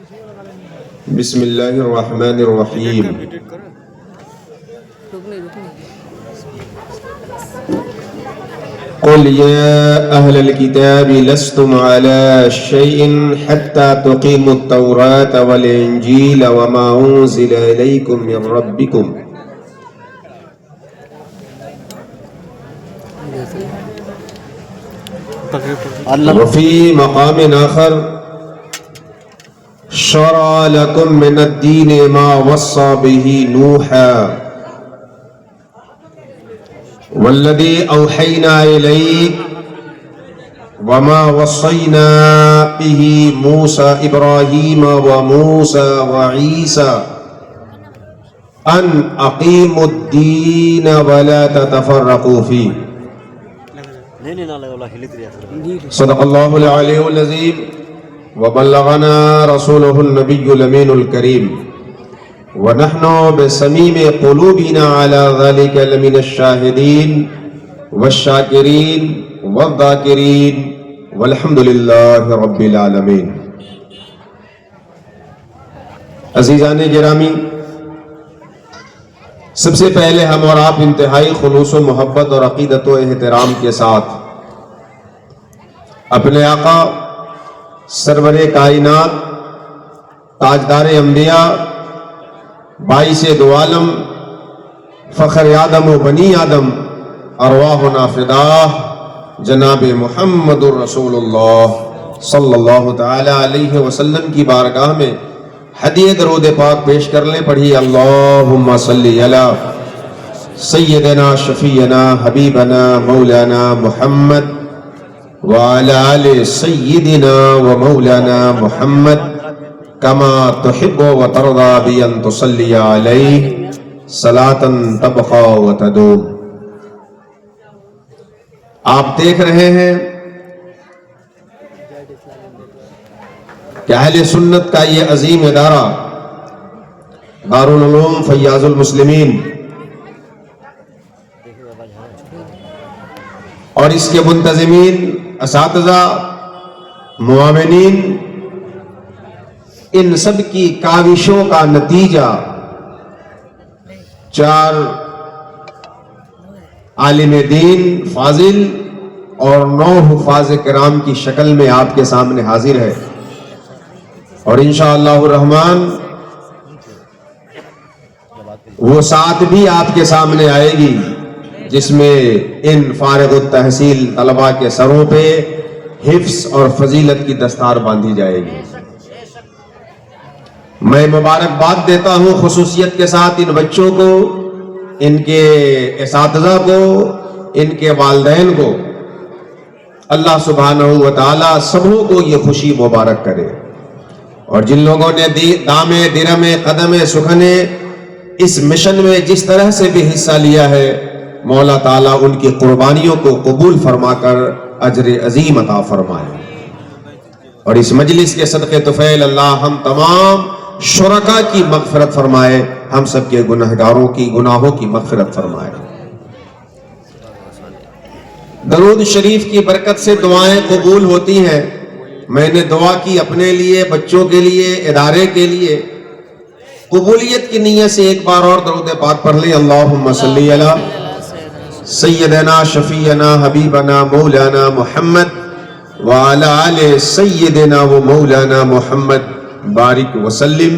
بسم اللہ الرحمن الرحیم قل يا أهل الكتاب لستم على شيء حتى تقيموا التوراة والإنجيل وما أنزل إليكم من ربكم وفي مقام آخر شرع لكم من الدين ما وصى به نوحا والذي أوحينا إليك وما وصينا به موسى إبراهيم وموسى وعيسى أن أقيموا الدين ولا تتفرقوا فيه صدق الله العلي العظيم وبلغنا رسوله النبي الأمين الكريم ونحن بصميم قلوبنا على ذلك لمن الشاهدين والشاكرين والذاكرين والحمد لله رب العالمين. عزیزان گرامی، سب سے پہلے ہم اور آپ انتہائی خلوص و محبت اور عقیدت و احترام کے ساتھ اپنے آقا سرور کائنات تاجدار انبیاء باعث دو عالم فخر آدم و بنی آدم ارواحنا فداہ جناب محمد الرسول اللہ صلی اللہ تعالی علیہ وسلم کی بارگاہ میں ہدیہ درود پاک پیش کر لیں. پڑھی اللہم صلی علی سیدنا شفیعنا حبیبنا مولانا محمد وعلی آل سیدنا و مولانا محمد کما تحب و ترضى بأن تصلی علیہ صلاة تبقى و تدوم. آپ دیکھ رہے ہیں کہ اہل سنت کا یہ عظیم ادارہ دارالعلوم فیاض المسلمین اور اس کے منتظمین، اساتذہ، معاونین، ان سب کی کاوشوں کا نتیجہ 4 عالم دین فاضل اور 9 حفاظ کرام کی شکل میں آپ کے سامنے حاضر ہے، اور انشاءاللہ الرحمن وہ ساتھ بھی آپ کے سامنے آئے گی جس میں ان فارغ التحصیل طلباء کے سروں پہ حفظ اور فضیلت کی دستار باندھی جائے گی. میں مبارکباد دیتا ہوں خصوصیت کے ساتھ ان بچوں کو، ان کے اساتذہ کو، ان کے والدین کو. اللہ سبحانہ و تعالی سبوں کو یہ خوشی مبارک کرے، اور جن لوگوں نے دامے درمے قدمے سکھنے اس مشن میں جس طرح سے بھی حصہ لیا ہے، مولا تعالیٰ ان کی قربانیوں کو قبول فرما کر اجر عظیم عطا فرمائے. اور اس مجلس کے صدقے طفیل اللہ ہم تمام شرکا کی مغفرت فرمائے، ہم سب کے گناہگاروں کی گناہوں کی مغفرت فرمائے. درود شریف کی برکت سے دعائیں قبول ہوتی ہیں. میں نے دعا کی اپنے لیے، بچوں کے لیے، ادارے کے لیے. قبولیت کی نیت سے ایک بار اور درود پاک پڑھ لیں. اللہم صلی علی سیدنا شفیعنا حبیبنا مولانا محمد وعلی آل سیدنا و مولانا محمد بارک وسلم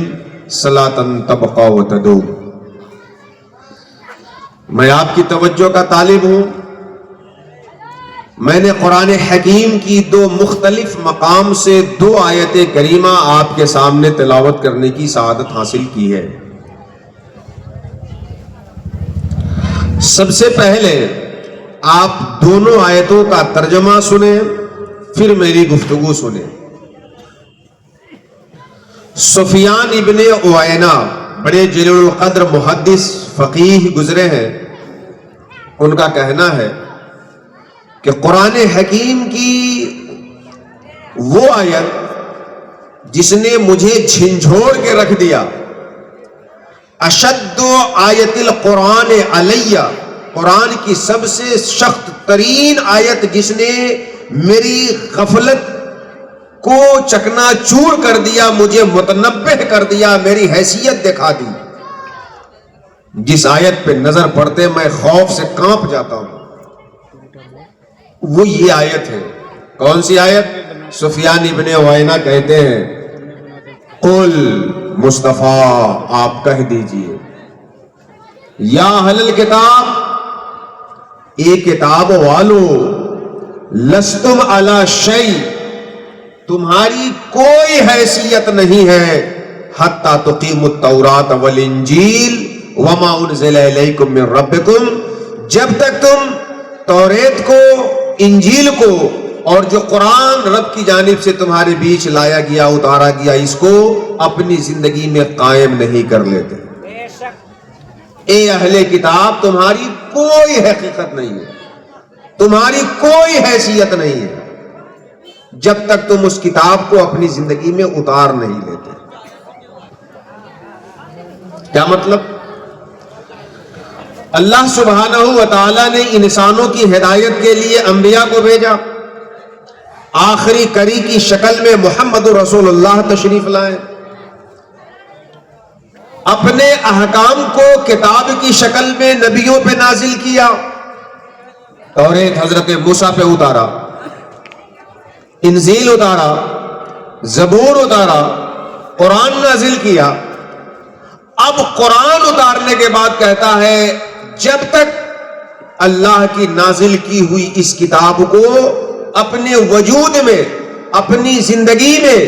صلاة تبقى و تدوم. میں آپ کی توجہ کا طالب ہوں. میں نے قرآن حکیم کی 2 مختلف مقام سے 2 آیت کریمہ آپ کے سامنے تلاوت کرنے کی سعادت حاصل کی ہے. سب سے پہلے آپ دونوں آیتوں کا ترجمہ سنیں، پھر میری گفتگو سنیں. سفیان ابن عیینہ بڑے جلیل القدر محدث فقیہ گزرے ہیں. ان کا کہنا ہے کہ قرآن حکیم کی وہ آیت جس نے مجھے جھنجھوڑ کے رکھ دیا، اشد آیت القرآن علیہ، قرآن کی سب سے سخت ترین آیت جس نے میری غفلت کو چکنا چور کر دیا، مجھے متنبہ کر دیا، میری حیثیت دکھا دی. جس آیت پہ نظر پڑتے میں خوف سے کانپ جاتا ہوں وہ یہ آیت ہے. کون سی آیت؟ سفیان ابن عیینہ کہتے ہیں قل مصطفیٰ آپ کہہ دیجئے یا اہل الکتاب، اے کتاب والو، لستم علی شیء، تمہاری کوئی حیثیت نہیں ہے، حتی تقیموا التوراۃ والانجیل وما انزل الیکم من ربکم، جب تک تم توریت کو، انجیل کو اور جو قرآن رب کی جانب سے تمہارے بیچ لایا گیا، اتارا گیا، اس کو اپنی زندگی میں قائم نہیں کر لیتے. اے اہل کتاب، تمہاری کوئی حقیقت نہیں ہے، تمہاری کوئی حیثیت نہیں ہے جب تک تم اس کتاب کو اپنی زندگی میں اتار نہیں لیتے. کیا مطلب؟ اللہ سبحانہ و تعالی نے انسانوں کی ہدایت کے لیے انبیاء کو بھیجا، آخری کری کی شکل میں محمد رسول اللہ تشریف لائے، اپنے احکام کو کتاب کی شکل میں نبیوں پہ نازل کیا. توریت حضرت موسیٰ پہ اتارا، انجیل اتارا، زبور اتارا، قرآن نازل کیا. اب قرآن اتارنے کے بعد کہتا ہے جب تک اللہ کی نازل کی ہوئی اس کتاب کو اپنے وجود میں، اپنی زندگی میں،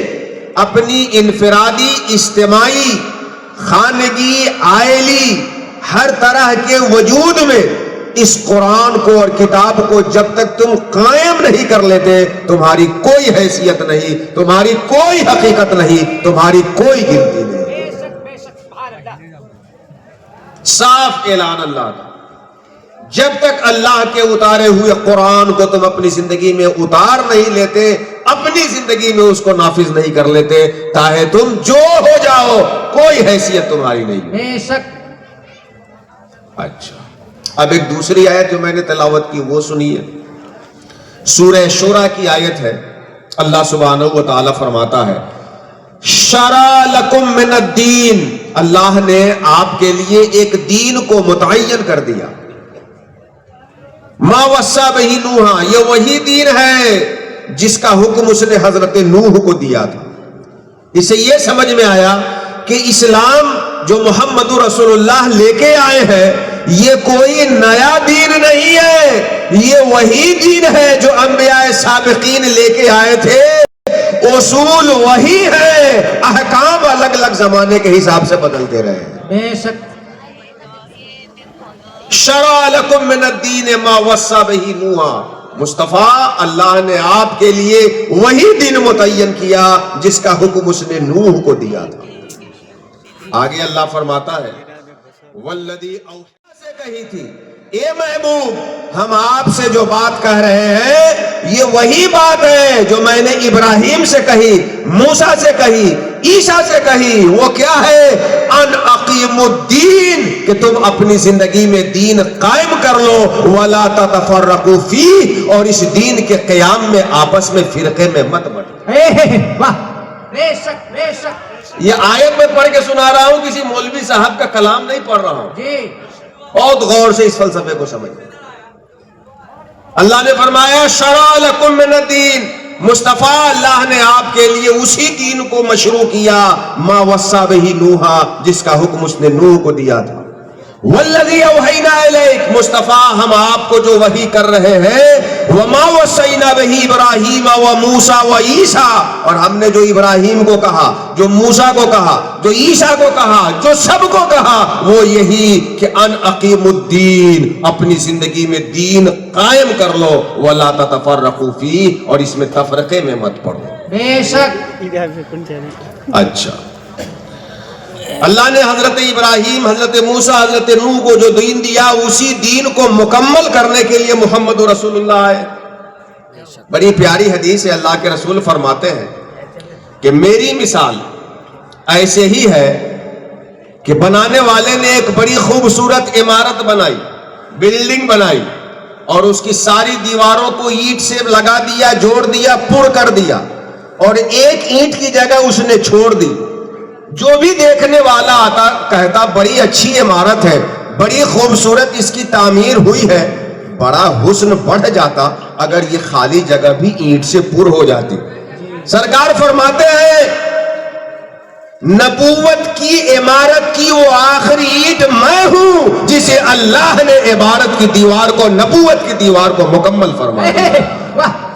اپنی انفرادی، اجتماعی، خانگی، عائلی، ہر طرح کے وجود میں اس قرآن کو اور کتاب کو جب تک تم قائم نہیں کر لیتے، تمہاری کوئی حیثیت نہیں، تمہاری کوئی حقیقت نہیں، تمہاری کوئی گنتی نہیں. صاف اعلان اللہ کا. جب تک اللہ کے اتارے ہوئے قرآن کو تم اپنی زندگی میں اتار نہیں لیتے، اپنی زندگی میں اس کو نافذ نہیں کر لیتے، چاہے تم جو ہو جاؤ، کوئی حیثیت تمہاری نہیں. بے شک. اچھا، اب ایک دوسری آیت جو میں نے تلاوت کی وہ سنیے. سورہ شورى کی آیت ہے. اللہ سبحانہ و تعالی فرماتا ہے شرع لکم من الدین، اللہ نے آپ کے لیے ایک دین کو متعین کر دیا. ما وصى به نوحا، یہ وہی دین ہے جس کا حکم اس نے حضرت نوح کو دیا تھا. اس سے یہ سمجھ میں آیا کہ اسلام جو محمد رسول اللہ لے کے آئے ہیں یہ کوئی نیا دین نہیں ہے، یہ وہی دین ہے جو انبیاء سابقین لے کے آئے تھے. اصول وہی ہے، احکام الگ الگ زمانے کے حساب سے بدلتے رہے. بے شک. شرع لکم من الدین ما وصى به نوحا، مصطفیٰ اللہ نے آپ کے لیے وہی دین متعین کیا جس کا حکم اس نے نوح کو دیا تھا. آگے اللہ فرماتا ہے والذی اوحیٰ سے کہی تھی، اے محبوب ہم آپ سے جو بات کہہ رہے ہیں یہ وہی بات ہے جو میں نے ابراہیم سے کہی، موسیٰ سے کہی، عیسیٰ سے کہی. وہ کیا ہے؟ ان اقیم الدین، کہ تم اپنی زندگی میں دین قائم کر لو، ولا تتفرقوا فیہ، اور اس دین کے قیام میں آپس میں فرقے میں مت بٹو. بے شک بے شک. یہ آیت میں پڑھ کے سنا رہا ہوں، کسی مولوی صاحب کا کلام نہیں پڑھ رہا ہوں. جی بہت غور سے اس فلسفے کو سمجھ. اللہ نے فرمایا شرع لکم من الدین، مصطفیٰ اللہ نے آپ کے لیے اسی دین کو مشروع کیا ما وصى به نوحا، جس کا حکم اس نے نوح کو دیا تھا. والذی اوحینا الیک، مصطفیٰ ہم آپ کو جو وحی کر رہے ہیں وما وصینا به ابراہیم وموسیٰ وعیسیٰ، اور ہم نے جو ابراہیم کو کہا، جو موسیٰ کو کہا، جو عیسیٰ کو کہا، جو سب کو کہا، وہ یہی کہ ان اقیم الدین، اپنی زندگی میں دین قائم کر لو، ولا تتفرقوا فیہ، اور اس میں تفرقے میں مت پڑو. بے شک. اچھا، اللہ نے حضرت ابراہیم، حضرت موسیٰ، حضرت نوح کو جو دین دیا اسی دین کو مکمل کرنے کے لیے محمد رسول اللہ آئے. بڑی پیاری حدیث ہے، اللہ کے رسول فرماتے ہیں کہ میری مثال ایسے ہی ہے کہ بنانے والے نے ایک بڑی خوبصورت عمارت بنائی، بلڈنگ بنائی، اور اس کی ساری دیواروں کو اینٹ سے لگا دیا، جوڑ دیا، پُر کر دیا، اور ایک اینٹ کی جگہ اس نے چھوڑ دی. جو بھی دیکھنے والا آتا کہتا بڑی اچھی عمارت ہے, بڑی خوبصورت اس کی تعمیر ہوئی ہے, بڑا حسن بڑھ جاتا اگر یہ خالی جگہ بھی اینٹ سے پر ہو جاتی. سرکار فرماتے ہیں نبوت کی عمارت کی وہ آخری اینٹ میں ہوں جسے اللہ نے عبارت کی دیوار کو, نبوت کی دیوار کو مکمل فرمایا.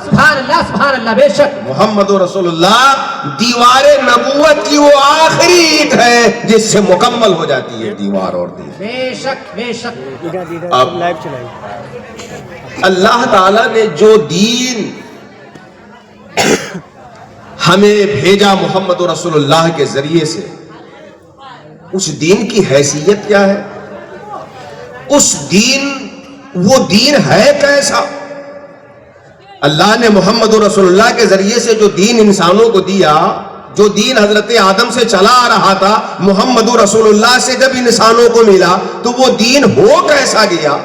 سبحان اللہ, بے شک محمد رسول اللہ دیوار نبوت کی وہ آخری اینٹ ہے جس سے مکمل ہو جاتی ہے دیوار اور دین. بے شک بے شک. اب اللہ تعالی نے جو دین ہمیں بھیجا محمد رسول اللہ کے ذریعے سے, اس دین کی حیثیت کیا ہے؟ اس دین, وہ دین ہے کیسا؟ اللہ نے محمد رسول اللہ کے ذریعے سے جو دین انسانوں کو دیا, جو دین حضرت آدم سے چلا آ رہا تھا, محمد رسول اللہ سے جب انسانوں کو ملا تو وہ دین ہو کیسا گیا؟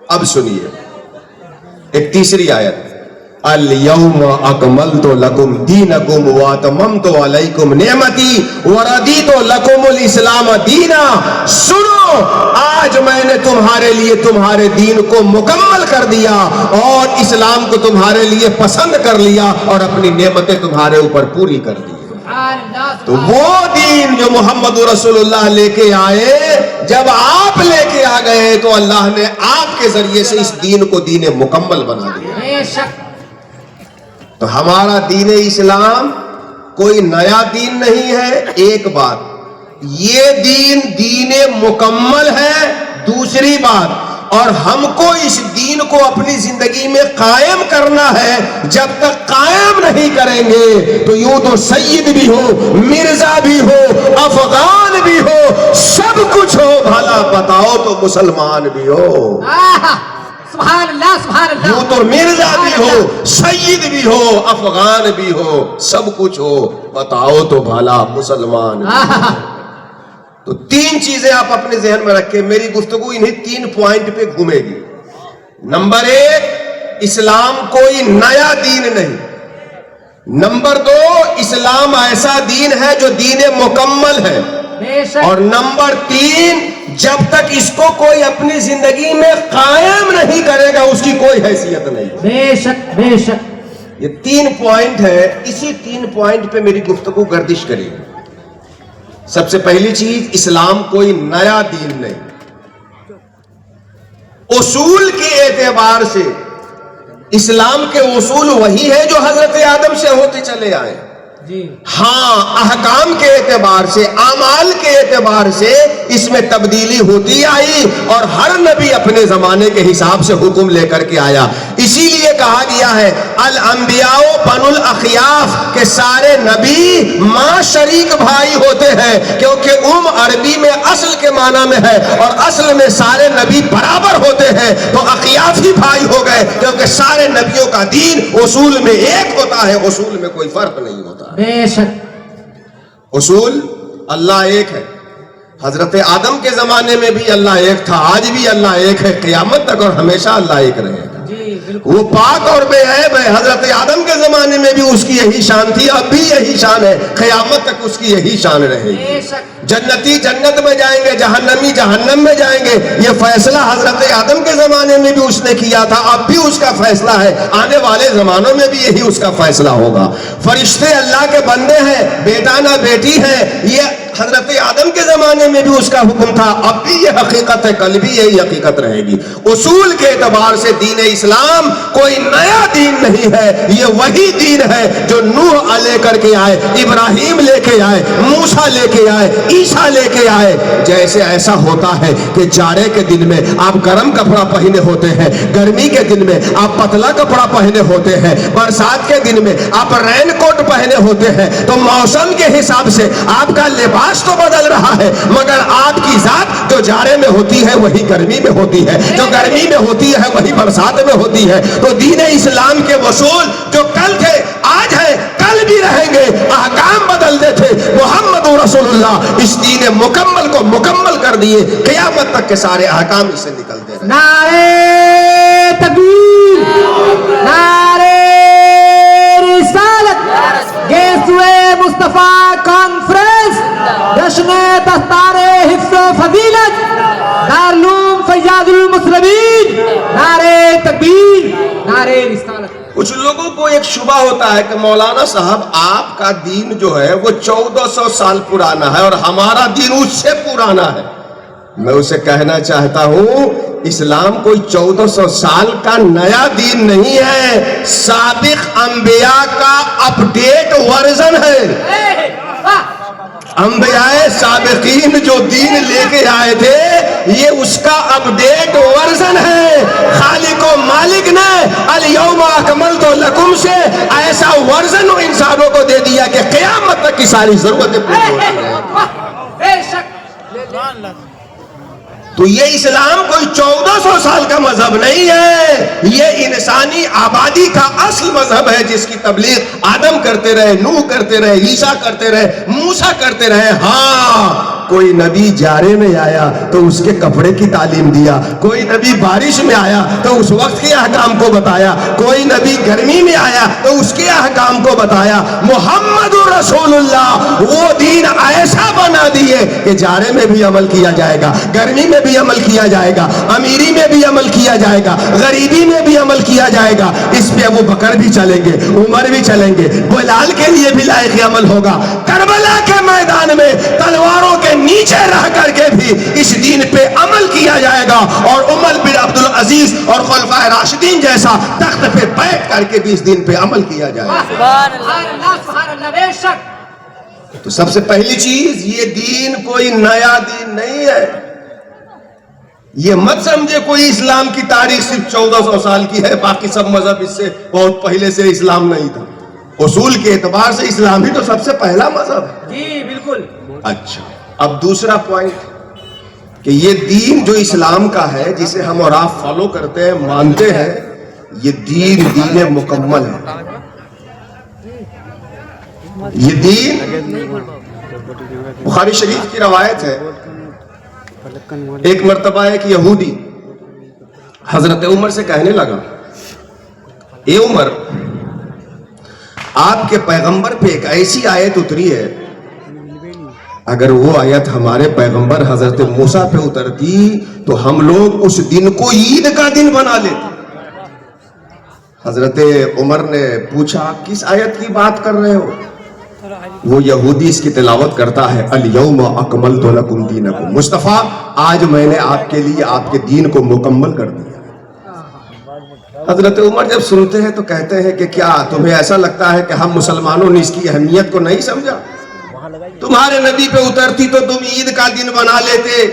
اب سنیے ایک تیسری آیت, اليوم اکملت لکم دینکم واتممت علیکم نعمتی وردیت لکم الاسلام دینا. سنو, آج میں نے تمہارے لیے تمہارے دین کو مکمل کر دیا اور اسلام کو تمہارے لیے پسند کر لیا اور اپنی نعمتیں تمہارے اوپر پوری کر دی. تو وہ دین جو محمد رسول اللہ لے کے آئے, جب آپ لے کے آ گئے تو اللہ نے آپ کے ذریعے سے اس دین کو دین مکمل بنا دیا. تو ہمارا دین اسلام کوئی نیا دین نہیں ہے. ایک بات, یہ دین دین مکمل ہے. دوسری بات, اور ہم کو اس دین کو اپنی زندگی میں قائم کرنا ہے. جب تک قائم نہیں کریں گے تو یوں تو سید بھی ہو, مرزا بھی ہو, افغان بھی ہو, سب کچھ ہو, بھلا بتاؤ تو مسلمان بھی ہو. سبحان اللہ, سبحان اللہ. یوں تو مرزا بھی ہو, سید بھی ہو, افغان بھی ہو, سب کچھ ہو, بتاؤ تو بھلا مسلمان بھی ہو. تو تین چیزیں آپ اپنے ذہن میں رکھیں, میری گفتگو انہیں 3 پوائنٹ پہ گھومے گی. نمبر 1, اسلام کوئی نیا دین نہیں. نمبر 2, اسلام ایسا دین ہے جو دین مکمل ہے. اور نمبر 3, جب تک اس کو کوئی اپنی زندگی میں قائم نہیں کرے گا اس کی کوئی حیثیت نہیں. بے شک بے شک. یہ 3 پوائنٹ ہے, اسی 3 پوائنٹ پہ میری گفتگو گردش کرے گی. سب سے پہلی چیز, اسلام کوئی نیا دین نہیں. اصول کے اعتبار سے اسلام کے اصول وہی ہے جو حضرت آدم سے ہوتے چلے آئے. ہاں, احکام کے اعتبار سے, اعمال کے اعتبار سے اس میں تبدیلی ہوتی آئی اور ہر نبی اپنے زمانے کے حساب سے حکم لے کر کے آیا. اسی لیے کہا گیا ہے الانبیاء بنو الاخیاف, کہ سارے نبی ماں شریک بھائی ہوتے ہیں, کیونکہ عربی میں اصل کے معنی میں ہے اور اصل میں سارے نبی برابر ہوتے ہیں. تو اخیافی بھائی ہو گئے کیونکہ سارے نبیوں کا دین اصول میں ایک ہوتا ہے, اصول میں کوئی فرق نہیں ہوتا. بے شک. اصول اللہ ایک ہے. حضرت آدم کے زمانے میں بھی اللہ ایک تھا, آج بھی اللہ ایک ہے, قیامت تک اور ہمیشہ اللہ ایک رہے گا. وہ پاک اور بے عیب ہے. حضرت آدم کے زمانے میں بھی اس کی یہی شان تھی, اب بھی یہی شان ہے, قیامت تک اس کی یہی شان رہے گی. جنتی جنت میں جائیں گے, جہنمی جہنم میں جائیں گے. یہ فیصلہ حضرت آدم کے زمانے میں بھی اس نے کیا تھا, اب بھی اس کا فیصلہ ہے, آنے والے زمانوں میں بھی یہی اس کا فیصلہ ہوگا. فرشتے اللہ کے بندے ہیں, بیٹا نہ بیٹی ہیں, یہ حضرت آدم کے زمانے میں بھی اس کا حکم تھا, اب بھی یہ حقیقت ہے, کل بھی یہی حقیقت رہے گی. اصول کے اعتبار سے دین اسلام کوئی نیا دین نہیں ہے, یہ وہی دین ہے جو نوح لے کر کے آئے, ابراہیم لے کے آئے, موسیٰ لے کے آئے, عیسیٰ لے کے آئے. جیسے ایسا ہوتا ہے کہ جاڑے کے دن میں آپ گرم کپڑا پہنے ہوتے ہیں, گرمی کے دن میں آپ پتلا کپڑا پہنے ہوتے ہیں, برسات کے دن میں آپ رین کوٹ پہنے ہوتے ہیں, تو موسم کے حساب سے آپ کا لباس تو بدل رہا ہے, مگر آپ کی ذات جو جاڑے میں ہوتی ہے وہی گرمی میں ہوتی ہے, جو گرمی میں ہوتی ہے وہی برسات میں ہوتی ہے. تو دین اسلام کے اصول جو کل تھے, آج ہے, کل بھی رہیں گے. احکام بدلتے تھے, محمد رسول اللہ اس دین مکمل کو مکمل کر دیے, قیامت تک کے سارے احکام اس سے نکلتے رہے. نعرہ تکبیر, نعرہ رسالت, مصطفیٰ کانفرنس جشن دستار حفظ و فضیلت دارالعلوم فیاض المسلمین، نعرہ تکبیر، نعرہ رسالت۔ کچھ لوگوں کو ایک شبہ ہوتا ہے کہ مولانا صاحب آپ کا دین جو ہے وہ 1400 سال پرانا ہے اور ہمارا دین اس سے پرانا ہے۔ میں اسے کہنا چاہتا ہوں اسلام کوئی 1400 سال کا نیا دین نہیں ہے، سابق انبیاء کا اپڈیٹ ورژن ہے۔ انبیاء سابقین جو دین لے کے آئے تھے یہ اس کا اپڈیٹ ورژن ہے۔ خالق و مالک نے الیوم اکملت لکم سے ایسا ورژن انسانوں کو دے دیا کہ قیامت تک کی ساری ضرورتیں پوری ہوتی ہیں۔ بے شک تو یہ اسلام کوئی 1400 سال کا مذہب نہیں ہے، یہ انسانی آبادی کا اصل مذہب ہے جس کی تبلیغ آدم کرتے رہے، نوح کرتے رہے، عیسیٰ کرتے رہے، موسیٰ کرتے رہے۔ ہاں کوئی نبی جارے میں آیا تو اس کے کپڑے کی تعلیم دیا، کوئی نبی بارش میں آیا تو اس وقت کے احکام کو بتایا، کوئی نبی گرمی میں آیا تو اس کے احکام کو بتایا۔ محمد رسول اللہ وہ دین ایسا بنا دیے کہ جارے میں بھی عمل کیا جائے گا، گرمی میں بھی عمل کیا جائے گا، امیری میں بھی عمل کیا جائے گا، غریبی میں بھی عمل کیا جائے گا۔ اس پہ ابو بکر بھی چلیں گے، عمر بھی چلیں گے، بلال کے لیے بھی لائق عمل ہوگا۔ کربلا کے میدان میں تلواروں کے نیچے رہ کر کے بھی اس دین پہ عمل کیا جائے گا، اور عمر بن عبدالعزیز اور خلفائے راشدین جیسا تخت پہ بیٹھ کر کے بھی اس دین پہ عمل کیا جائے گا۔ سبحان اللہ سبحان اللہ، بے شک۔ تو سب سے پہلی چیز یہ دین کوئی نیا دین نہیں ہے۔ یہ مت سمجھے کوئی اسلام کی تاریخ صرف 1400 سال کی ہے، باقی سب مذہب اس سے بہت پہلے سے اسلام نہیں تھا۔ اصول کے اعتبار سے اسلام ہی تو سب سے پہلا مذہب ہے۔ جی بالکل۔ اچھا اب دوسرا پوائنٹ کہ یہ دین جو اسلام کا ہے جسے ہم اور آپ فالو کرتے ہیں، مانتے ہیں، یہ دین مکمل ہے۔ یہ دین بخاری شریف کی روایت ہے، ایک مرتبہ ایک یہودی حضرت عمر سے کہنے لگا، اے عمر، آپ کے پیغمبر پہ ایک ایسی آیت اتری ہے، اگر وہ آیت ہمارے پیغمبر حضرت موسیٰ پہ اترتی تو ہم لوگ اس دن کو عید کا دن بنا لیتے۔ حضرت عمر نے پوچھا کس آیت کی بات کر رہے ہو؟ وہ یہودی اس کی تلاوت کرتا ہے، الیوم اکملت لکم دینکم، مصطفیٰ آج میں نے آپ کے لیے آپ کے دین کو مکمل کر دیا۔ حضرت عمر جب سنتے ہیں تو کہتے ہیں کہ کیا تمہیں ایسا لگتا ہے کہ ہم مسلمانوں نے اس کی اہمیت کو نہیں سمجھا؟ تمہارے نبی پہ اترتی تو تم عید کا دن بنا لیتے،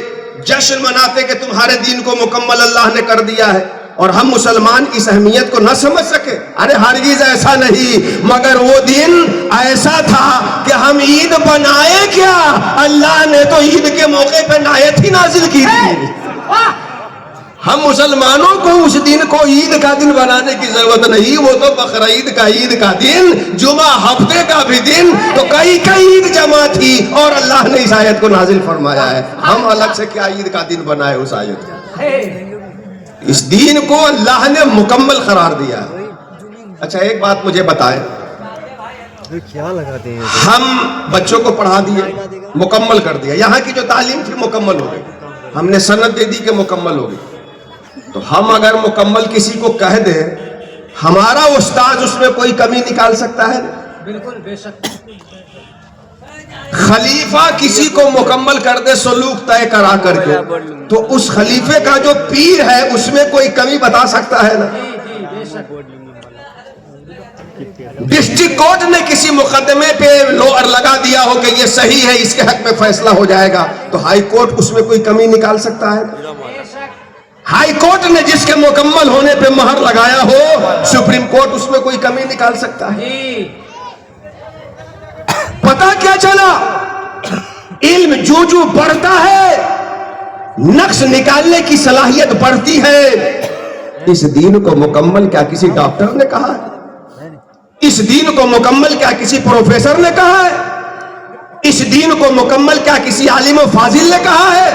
جشن مناتے کہ تمہارے دین کو مکمل اللہ نے کر دیا ہے، اور ہم مسلمان اس اہمیت کو نہ سمجھ سکے؟ ارے ہرگز ایسا نہیں، مگر وہ دن ایسا تھا کہ ہم عید بنائے کیا، اللہ نے تو عید کے موقع پہ آیت ہی نازل کی تھی۔ ہم مسلمانوں کو اس دن کو عید کا دن بنانے کی ضرورت نہیں، وہ تو بقرعید کا عید کا دن، جمعہ ہفتے کا بھی دن، تو کئی عید جمع تھی اور اللہ نے اس آیت کو نازل فرمایا ہے۔ ہم الگ سے کیا عید کا دن بنائے اس آیت کو؟ اس دین کو اللہ نے مکمل قرار دیا ہے۔ اچھا ایک بات مجھے بتائیں، ہم بچوں کو پڑھا دیے، مکمل کر دیا، یہاں کی جو تعلیم تھی مکمل ہو گئی، ہم نے سند دے دی کہ مکمل ہو گئی، تو ہم اگر مکمل کسی کو کہہ دیں، ہمارا استاد اس میں کوئی کمی نکال سکتا ہے؟ بالکل بے شک۔ خلیفہ کسی کو مکمل کر دے سلوک طے کرا کر کے، تو اس خلیفے کا جو پیر ہے اس میں کوئی کمی بتا سکتا ہے نا؟ ڈسٹرکٹ کورٹ نے کسی مقدمے پہ لوئر لگا دیا ہو کہ یہ صحیح ہے، اس کے حق میں فیصلہ ہو جائے گا، تو ہائی کورٹ اس میں کوئی کمی نکال سکتا ہے؟ ہائی کورٹ نے جس کے مکمل ہونے پہ مہر لگایا ہو، سپریم کورٹ اس میں کوئی کمی نکال سکتا ہے؟ پتا کیا چلا؟ علم جو بڑھتا ہے نقص نکالنے کی صلاحیت بڑھتی ہے۔ اس دین کو مکمل کیا کسی ڈاکٹر نے کہا ہے؟ اس دین کو مکمل کیا کسی پروفیسر نے کہا ہے؟ اس دین کو مکمل کیا کسی عالم و فاضل نے کہا ہے؟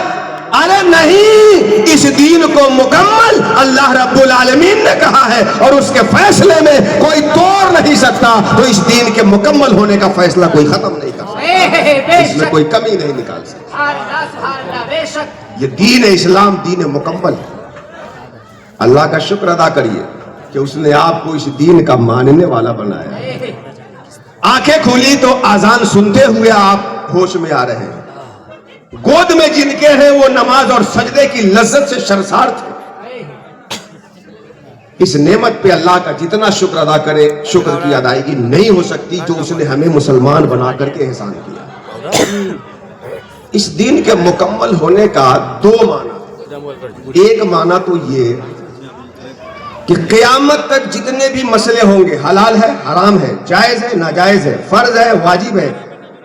ارے نہیں، اس دین کو مکمل اللہ رب العالمین نے کہا ہے اور اس کے فیصلے میں کوئی توڑ نہیں سکتا، تو اس دین کے مکمل ہونے کا فیصلہ کوئی ختم نہیں کر سکتا، اس میں کوئی کمی نہیں نکال سکتا۔ سبحان اللہ بے شک۔ یہ دین اسلام دین مکمل ہے۔ اللہ کا شکر ادا کریے کہ اس نے آپ کو اس دین کا ماننے والا بنایا۔ آنکھیں کھولی تو اذان سنتے ہوئے آپ ہوش میں آ رہے ہیں، گود میں جن کے ہیں وہ نماز اور سجدے کی لذت سے شرسار تھے۔ اس نعمت پہ اللہ کا جتنا شکر ادا کرے، شکر کی ادائیگی نہیں ہو سکتی جو اس نے ہمیں مسلمان بنا کر کے احسان کیا۔ اس دین کے مکمل ہونے کا دو معنی، ایک معنی تو یہ کہ قیامت تک جتنے بھی مسئلے ہوں گے، حلال ہے حرام ہے، جائز ہے ناجائز ہے، فرض ہے واجب ہے،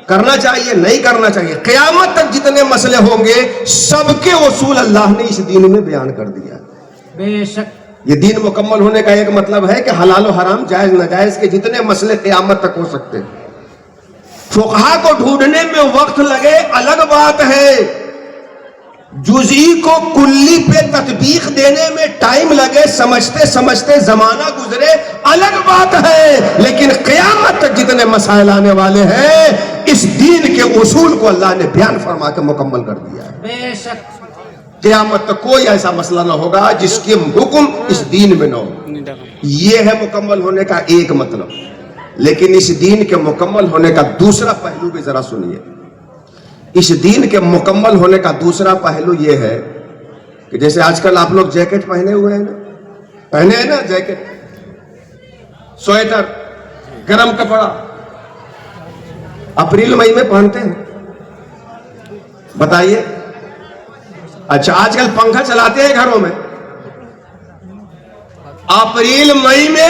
کرنا چاہیے نہیں کرنا چاہیے، قیامت تک جتنے مسئلے ہوں گے سب کے اصول اللہ نے اس دین میں بیان کر دیا۔ بے شک یہ دین مکمل ہونے کا ایک مطلب ہے کہ حلال و حرام جائز ناجائز کے جتنے مسئلے قیامت تک ہو سکتے ہیں۔ فقہا کو ڈھونڈنے میں وقت لگے الگ بات ہے، جزئی کو کلی پہ تطبیق دینے میں ٹائم لگے، سمجھتے سمجھتے زمانہ گزرے الگ بات ہے، لیکن قیامت تک جتنے مسائل آنے والے ہیں اس دین کے اصول کو اللہ نے بیان فرما کے مکمل کر دیا ہے۔ بے شک قیامت تک کوئی ایسا مسئلہ نہ ہوگا جس کے حکم اس دین میں نہ ہو۔ یہ ہے مکمل ہونے کا ایک مطلب، لیکن اس دین کے مکمل ہونے کا دوسرا پہلو بھی ذرا سنیے۔ اس دین کے مکمل ہونے کا دوسرا پہلو یہ ہے کہ جیسے آج کل آپ لوگ جیکٹ پہنے ہوئے ہیں نا، پہنے ہیں نا جیکٹ، سویٹر، گرم کپڑا، اپریل مئی میں پہنتے ہیں، بتائیے۔ اچھا آج کل پنکھا چلاتے ہیں گھروں میں، اپریل مئی میں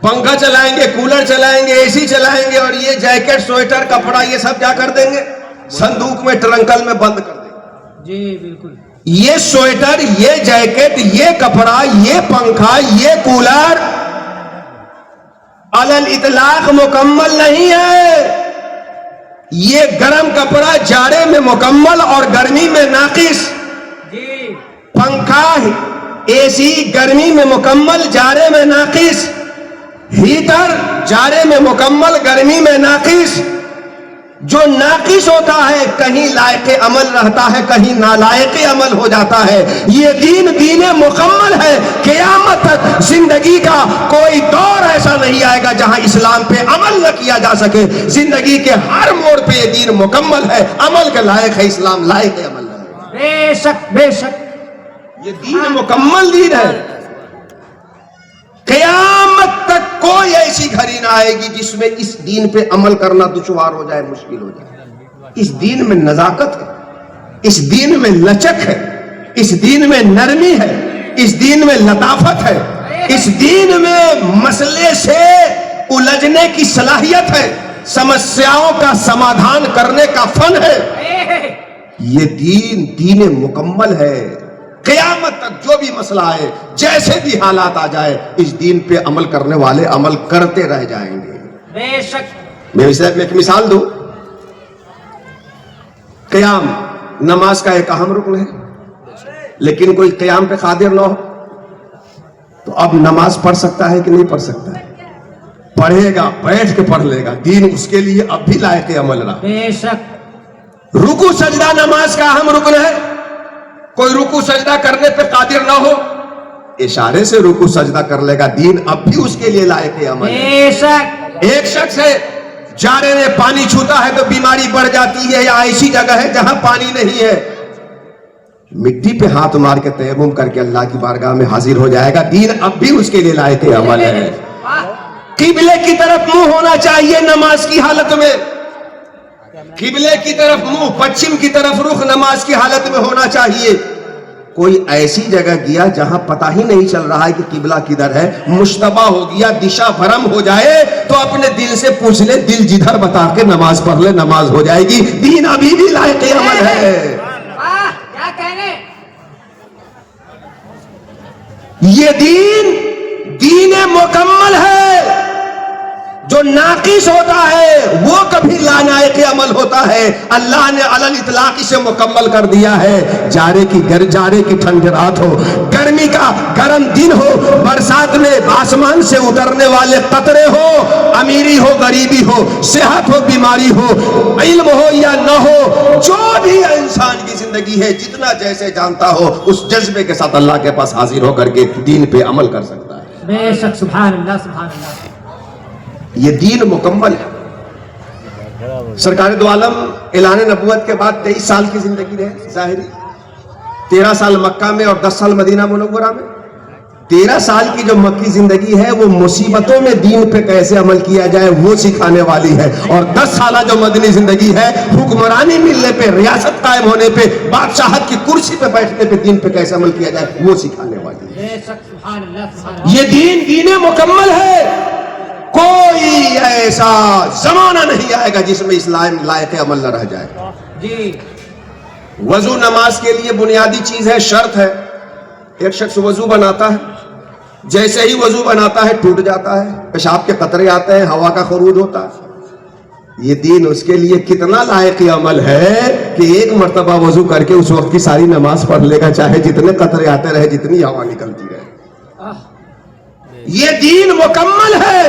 پنکھا چلائیں گے، کولر چلائیں گے، اے سی چلائیں گے، اور یہ جیکٹ سویٹر کپڑا یہ سب کیا کر دیں گے؟ صندوق میں ٹرنکل میں بند کر دیں گے۔ جی بالکل۔ یہ سویٹر، یہ جیکٹ، یہ کپڑا، یہ پنکھا، یہ کولر علی الاطلاق مکمل نہیں ہے۔ یہ گرم کپڑا جاڑے میں مکمل اور گرمی میں ناقص، جی پنکھا اے سی گرمی میں مکمل جاڑے میں ناقص، ہیٹر جاڑے میں مکمل گرمی میں ناقص۔ جو ناقص ہوتا ہے کہیں لائق عمل رہتا ہے، کہیں نالائق عمل ہو جاتا ہے۔ یہ دین دین مکمل ہے، قیامت تک زندگی کا کوئی دور ایسا نہیں آئے گا جہاں اسلام پہ عمل نہ کیا جا سکے۔ زندگی کے ہر موڑ پہ یہ دین مکمل ہے، عمل کے لائق ہے، اسلام لائق عمل ہے۔ بے شک بے شک، یہ دین مکمل دین ہے۔ قیامت تک کوئی ایسی گھڑی نہ آئے گی جس میں اس دین پہ عمل کرنا دشوار ہو جائے، مشکل ہو جائے۔ اس دین میں نزاکت ہے، اس دین میں لچک ہے، اس دین میں نرمی ہے، اس دین میں لطافت ہے، اس دین میں مسئلے سے الجھنے کی صلاحیت ہے، سمسیاؤں کا سمادھان کرنے کا فن ہے۔ یہ دین دین مکمل ہے۔ قیامت تک جو بھی مسئلہ آئے، جیسے بھی حالات آ جائے، اس دین پہ عمل کرنے والے عمل کرتے رہ جائیں گے۔ بے شک۔ میں اس میں ایک مثال دوں، قیام نماز کا ایک اہم رکن ہے، لیکن کوئی قیام پہ قادر نہ ہو تو اب نماز پڑھ سکتا ہے کہ نہیں پڑھ سکتا ہے؟ پڑھے گا، بیٹھ کے پڑھ لے گا، دین اس کے لیے اب بھی لائق عمل رہا۔ بے شک۔ رکوع سجدہ نماز کا اہم رکن ہے، کوئی رکوع سجدہ کرنے پہ قادر نہ ہو، اشارے سے رکوع سجدہ کر لے گا، دین اب بھی اس کے لیے لائق عمل ہے۔ بے شک۔ ایک شخص ہے جارے میں پانی چھوتا ہے تو بیماری بڑھ جاتی ہے، یا ایسی جگہ ہے جہاں پانی نہیں ہے، مٹی پہ ہاتھ مار کے تیمم کر کے اللہ کی بارگاہ میں حاضر ہو جائے گا، دین اب بھی اس کے لیے لائق عمل ہے۔ قبلے کی طرف منہ ہونا چاہیے نماز کی حالت میں، قبلے کی طرف منہ، پچھم کی طرف رخ نماز کی حالت میں ہونا چاہیے۔ کوئی ایسی جگہ گیا جہاں پتہ ہی نہیں چل رہا ہے کہ قبلہ کدھر ہے، مشتبہ ہو گیا، دشا بھرم ہو جائے تو اپنے دل سے پوچھ لے، دل جدھر بتا کے نماز پڑھ لے، نماز ہو جائے گی، دین ابھی بھی لائق عمل ہے۔ واہ کیا کہنے۔ یہ دین دین مکمل ہے۔ جو ناقص ہوتا ہے وہ کبھی لانائق عمل ہوتا ہے. اللہ نے علل اطلاق اسے مکمل کر دیا ہے. جارے کی ٹھنڈ رات ہو، گرمی کا گرم دن ہو، برسات میں آسمان سے اترنے والے قطرے ہو، امیری ہو غریبی ہو، صحت ہو بیماری ہو، علم ہو یا نہ ہو، جو بھی انسان کی زندگی ہے جتنا جیسے جانتا ہو اس جذبے کے ساتھ اللہ کے پاس حاضر ہو کر کے دین پہ عمل کر سکتا ہے. بے شک سبحان اللہ سبحان اللہ. یہ دین مکمل ہے. سرکار دو عالم اعلان نبوت کے بعد 23 سال کی زندگی رہے ظاہری، 13 سال مکہ میں اور 10 سال مدینہ منورہ میں. 13 سال کی جو مکی زندگی ہے وہ مصیبتوں میں دین پہ کیسے عمل کیا جائے وہ سکھانے والی ہے، اور 10 سالہ جو مدنی زندگی ہے حکمرانی ملنے پہ، ریاست قائم ہونے پہ، بادشاہت کی کرسی پہ بیٹھنے پہ دین پہ کیسے عمل کیا جائے وہ سکھانے والی ہے. بے شک سبحان اللہ سبحان اللہ. یہ دین مکمل ہے. کوئی ایسا زمانہ نہیں آئے گا جس میں اسلام لائق عمل نہ رہ جائے. جی وضو نماز کے لیے بنیادی چیز ہے، شرط ہے. ایک شخص وضو بناتا ہے، جیسے ہی وضو بناتا ہے ٹوٹ جاتا ہے، پیشاب کے قطرے آتے ہیں، ہوا کا خروج ہوتا ہے. یہ دین اس کے لیے کتنا لائق عمل ہے کہ ایک مرتبہ وضو کر کے اس وقت کی ساری نماز پڑھ لے گا، چاہے جتنے قطرے آتے رہے، جتنی ہوا نکلتی رہے. یہ دین مکمل ہے،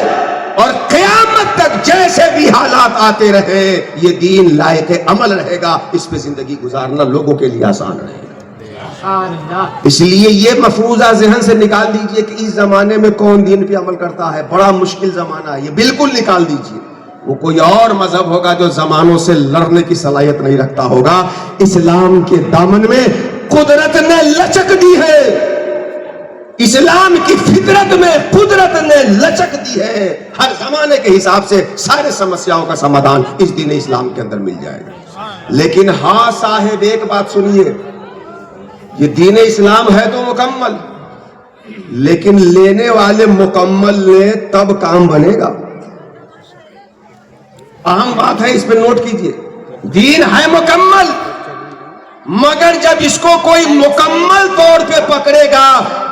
اور قیامت تک جیسے بھی حالات آتے رہے یہ دین لائق عمل رہے گا. اس پہ زندگی گزارنا لوگوں کے لیے آسان رہے گا. سبحان اللہ. اس لیے یہ مفروضہ ذہن سے نکال دیجئے کہ اس زمانے میں کون دین پہ عمل کرتا ہے. بڑا مشکل زمانہ ہے، یہ بالکل نکال دیجئے. وہ کوئی اور مذہب ہوگا جو زمانوں سے لڑنے کی صلاحیت نہیں رکھتا ہوگا. اسلام کے دامن میں قدرت نے لچک دی ہے، اسلام کی فطرت میں قدرت نے لچک دی ہے. ہر زمانے کے حساب سے سارے سمسیاؤں کا سمادھان اس دین اسلام کے اندر مل جائے گا. لیکن ہاں صاحب ایک بات سنیے، یہ دین اسلام ہے تو مکمل، لیکن لینے والے مکمل نے تب کام بنے گا. اہم بات ہے، اس پہ نوٹ کیجئے. دین ہے مکمل، مگر جب اس کو کوئی مکمل طور پہ پکڑے گا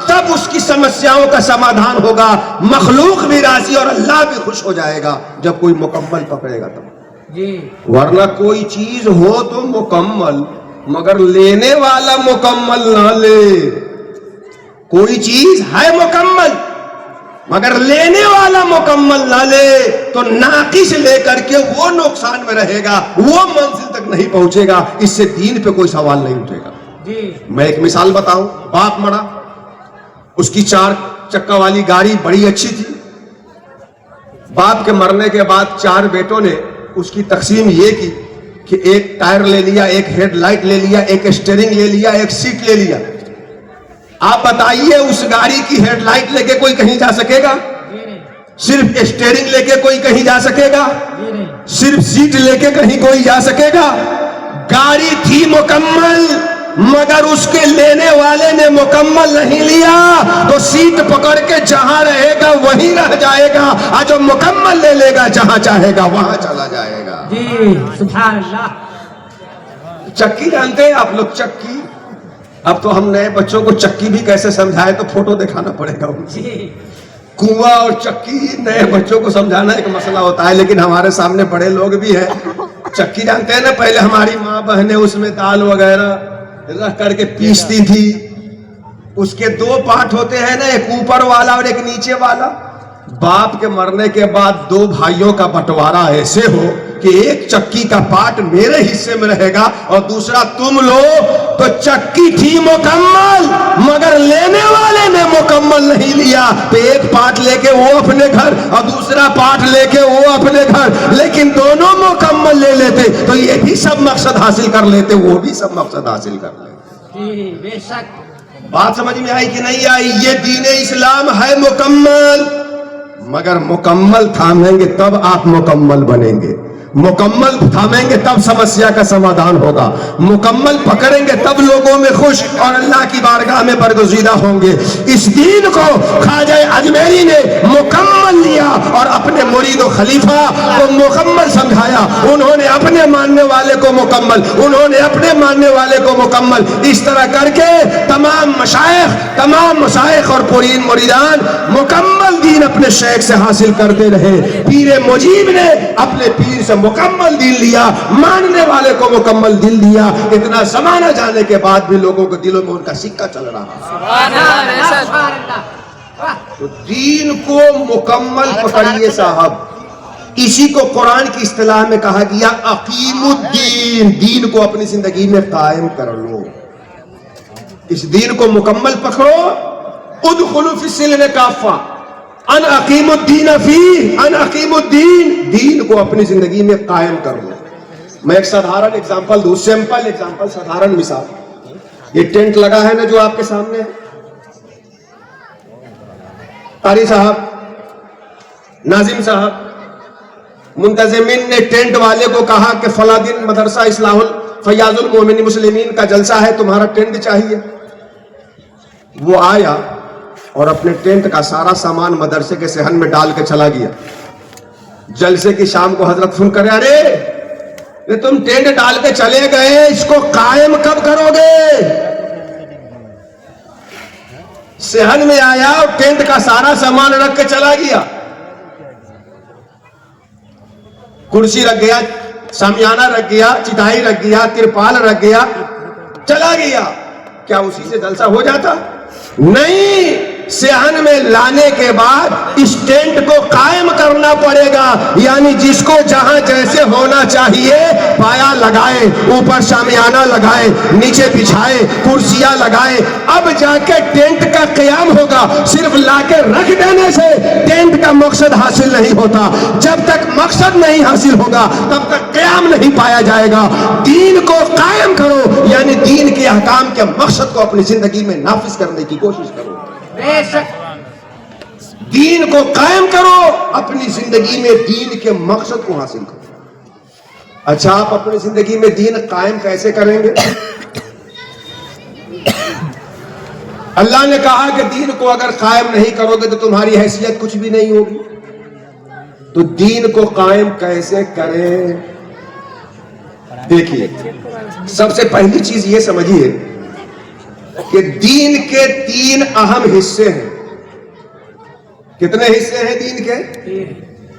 تب اس کی سمسیاؤں کا سمادھان ہوگا، مخلوق بھی راضی اور اللہ بھی خوش ہو جائے گا جب کوئی مکمل پکڑے گا تب. جی ورنہ کوئی چیز ہو تو مکمل مگر لینے والا مکمل نہ لے. کوئی چیز ہے مکمل مگر لینے والا مکمل نہ لے تو ناقص لے کر کے وہ نقصان میں رہے گا، وہ منزل تک نہیں پہنچے گا. اس سے دین پہ کوئی سوال نہیں اٹھے گا. جی میں ایک مثال بتاؤں. باپ مرا، اس کی 4 چکا والی گاڑی بڑی اچھی تھی. باپ کے مرنے کے بعد 4 بیٹوں نے اس کی تقسیم یہ کی کہ ایک ٹائر لے لیا، ایک ہیڈ لائٹ لے لیا، ایک اسٹیئرنگ لے لیا، ایک سیٹ لے لیا. آپ بتائیے اس گاڑی کی ہیڈ لائٹ لے کے کوئی کہیں جا سکے گا؟ جی نہیں. صرف اسٹیئرنگ لے کے کوئی کہیں جا سکے گا؟ جی نہیں. صرف سیٹ لے کے کہیں کوئی جا سکے گا؟ گاڑی تھی مکمل مگر اس کے لینے والے نے مکمل نہیں لیا تو سیٹ پکڑ کے جہاں رہے گا وہیں رہ جائے گا، اور جو مکمل لے لے گا جہاں چاہے گا وہاں چلا جائے گا. جی سبحان اللہ. چکی جانتے ہیں آپ لوگ؟ چکی. اب تو ہم نئے بچوں کو چکی بھی کیسے سمجھائے تو فوٹو دکھانا پڑے گا. جی کنواں اور چکی نئے بچوں کو سمجھانا ایک مسئلہ ہوتا ہے، لیکن ہمارے سامنے بڑے لوگ بھی ہیں. چکی جانتے ہیں نا، پہلے ہماری ماں بہنیں اس میں دال وغیرہ رکھ کر کے پیستی تھی. اس کے 2 پارٹ ہوتے ہیں نا، ایک اوپر والا اور ایک نیچے والا. باپ کے مرنے کے بعد 2 بھائیوں کا بٹوارا ایسے ہو کہ ایک چکی کا پارٹ میرے حصے میں رہے گا اور دوسرا تم لو، تو چکی تھی مکمل مگر لینے والے نے مکمل نہیں لیا تو ایک پارٹ لے کے وہ اپنے گھر اور دوسرا پارٹ لے کے وہ اپنے گھر. لیکن دونوں مکمل لے لیتے تو یہ بھی سب مقصد حاصل کر لیتے، وہ بھی سب مقصد حاصل کر لیتے. جی بے شک. بات سمجھ میں آئی کہ نہیں آئی؟ یہ دین اسلام ہے مکمل، مگر مکمل تھامیں گے تب آپ مکمل بنیں گے. مکمل تھامیں گے تب سمسیا کا سمادھان ہوگا، مکمل پکڑیں گے تب لوگوں میں خوش اور اللہ کی بارگاہ میں برگزیدہ ہوں گے۔ اس دین کو خواجہ اجمیری نے مکمل لیا اور اپنے مرید و خلیفہ کو مکمل سمجھایا۔ انہوں نے اپنے ماننے والے کو مکمل، انہوں نے اپنے ماننے والے کو مکمل، اس طرح کر کے تمام مشائخ اور پرین مریدان مکمل دین اپنے شیخ سے حاصل کرتے رہے۔ پیر مجیب نے اپنے پیر سے مکمل دین لیا، ماننے والے کو مکمل دل دیا۔ اتنا زمانہ جانے کے بعد بھی لوگوں کے دلوں میں ان کا سکہ چل رہا ہے۔ سبحان اللہ۔ تو دین کو مکمل پکڑیے صاحب۔ اسی کو قرآن کی اصطلاح میں کہا گیا اقیم الدین، دین کو اپنی زندگی میں قائم کر لو۔ اس دین کو مکمل پکڑو۔ ادخلوا فی السلم کافہ، ان اقیم الدین فیہ، ان اقیم الدین، دین کو اپنی زندگی میں قائم کر لو۔ میں ایک سادھارن ایگزامپل دوں، سمپل ایگزامپل، سادھارن مثال۔ یہ ٹینٹ لگا ہے نا جو آپ کے سامنے ہے، قاری صاحب، ناظم صاحب، منتظمین نے ٹینٹ والے کو کہا کہ فلاں دن مدرسہ اصلاح فیاض المومنین مسلمین کا جلسہ ہے، تمہارا ٹینٹ چاہیے۔ وہ آیا اور اپنے ٹینٹ کا سارا سامان مدرسے کے صحن میں ڈال کے چلا گیا۔ جلسے کی شام کو حضرت فون کرے، ارے تم ٹینٹ ڈال کے چلے گئے، اس کو قائم کب کرو گے؟ صحن میں آیا اور ٹینٹ کا سارا سامان رکھ کے چلا گیا، کرسی رکھ گیا، شامیانہ رکھ گیا، چٹائی رکھ گیا، ترپال رکھ گیا، چلا گیا۔ کیا اسی سے جلسہ ہو جاتا؟ نہیں، صحن میں لانے کے بعد اس ٹینٹ کو قائم کرنا پڑے گا، یعنی جس کو جہاں جیسے ہونا چاہیے پایا لگائے، اوپر شامیانہ لگائے، نیچے بچھائے، کرسیاں لگائے، اب جا کے ٹینٹ کا قیام ہوگا۔ صرف لا کے رکھ دینے سے ٹینٹ کا مقصد حاصل نہیں ہوتا، جب تک مقصد نہیں حاصل ہوگا تب تک قیام نہیں پایا جائے گا۔ دین کو قائم کرو، یعنی دین کے احکام کے مقصد کو اپنی زندگی میں نافذ کرنے کی کوشش کرو۔ بے شک دین کو قائم کرو، اپنی زندگی میں دین کے مقصد کو حاصل کرو۔ اچھا، آپ اپنی زندگی میں دین قائم کیسے کریں گے؟ اللہ نے کہا کہ دین کو اگر قائم نہیں کرو گے تو تمہاری حیثیت کچھ بھی نہیں ہوگی۔ تو دین کو قائم کیسے کریں؟ دیکھیے، سب سے پہلی چیز یہ سمجھیے کہ دین کے تین اہم حصے ہیں۔ کتنے حصے ہیں دین کے؟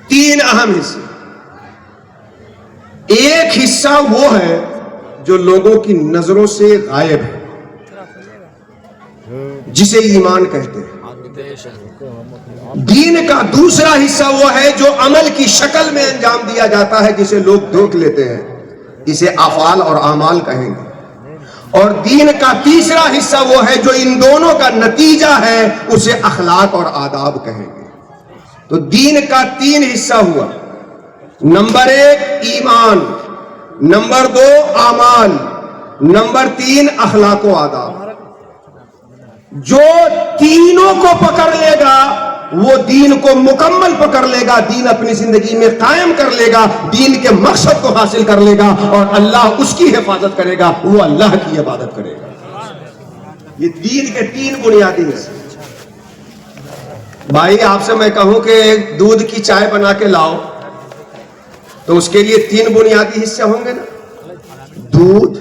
تین اہم حصے۔ ایک حصہ وہ ہے جو لوگوں کی نظروں سے غائب ہے، جسے ایمان کہتے ہیں۔ دین کا دوسرا حصہ وہ ہے جو عمل کی شکل میں انجام دیا جاتا ہے، جسے لوگ دیکھ لیتے ہیں، اسے افعال اور اعمال کہیں گے۔ اور دین کا تیسرا حصہ وہ ہے جو ان دونوں کا نتیجہ ہے، اسے اخلاق اور آداب کہیں گے۔ تو دین کا تین حصہ ہوا، نمبر ایک ایمان، نمبر دو اعمال، نمبر تین اخلاق و آداب۔ جو تینوں کو پکڑ لے گا وہ دین کو مکمل پکڑ لے گا، دین اپنی زندگی میں قائم کر لے گا، دین کے مقصد کو حاصل کر لے گا، اور اللہ اس کی حفاظت کرے گا، وہ اللہ کی عبادت کرے گا۔ یہ دین کے تین بنیادی حصے۔ بھائی آپ سے میں کہوں کہ دودھ کی چائے بنا کے لاؤ تو اس کے لیے تین بنیادی حصے ہوں گے نا، دودھ،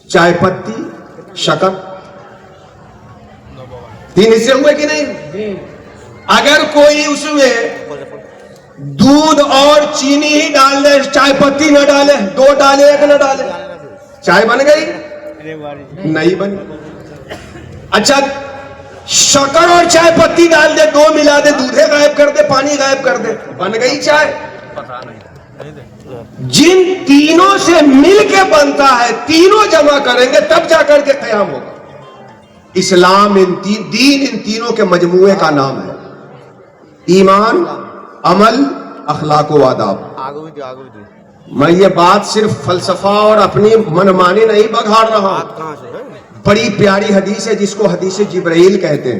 چائے پتی، شکر، تین حصے ہوئے کہ نہیں؟ اگر کوئی اس میں دودھ اور چینی ہی ڈال دے، چائے پتی نہ ڈالے، دو ڈالے ایک نہ ڈالے، چائے بن گئی؟ نہیں بنی۔ اچھا، شکر اور چائے پتی ڈال دے، دو ملا دے، دودھ غائب کر دے، پانی غائب کر دے، بن گئی چائے؟ جن تینوں سے مل کے بنتا ہے، تینوں جمع کریں گے تب جا کر کے قیام ہوگا۔ اسلام دین ان تینوں کے مجموعے کا نام ہے، ایمان، عمل، اخلاق و آداب۔ میں یہ بات صرف فلسفہ اور اپنی منمانی نہیں بگھاڑ رہا ہوں، بڑی پیاری حدیث ہے جس کو حدیث جبرائیل کہتے ہیں۔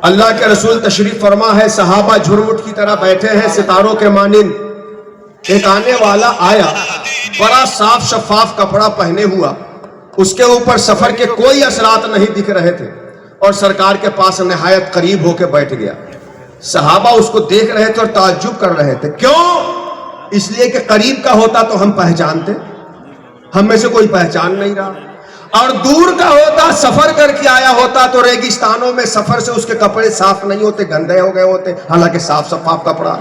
اللہ کے رسول تشریف فرما ہے، صحابہ جھرمٹ کی طرح بیٹھے ہیں ستاروں کے مانند، ایک آنے والا آیا، بڑا صاف شفاف کپڑا پہنے ہوا، اس کے اوپر سفر کے کوئی اثرات نہیں دکھ رہے تھے، اور سرکار کے پاس نہایت قریب ہو کے بیٹھ گیا۔ صحابہ اس کو دیکھ رہے تھے اور تعجب کر رہے تھے۔ کیوں؟ اس لیے کہ قریب کا ہوتا تو ہم پہچانتے، ہم میں سے کوئی پہچان نہیں رہا، اور دور کا ہوتا، سفر کر کے آیا ہوتا تو ریگستانوں میں سفر سے اس کے کپڑے صاف نہیں ہوتے، گندے ہو گئے ہوتے، حالانکہ صاف شفاف کپڑا۔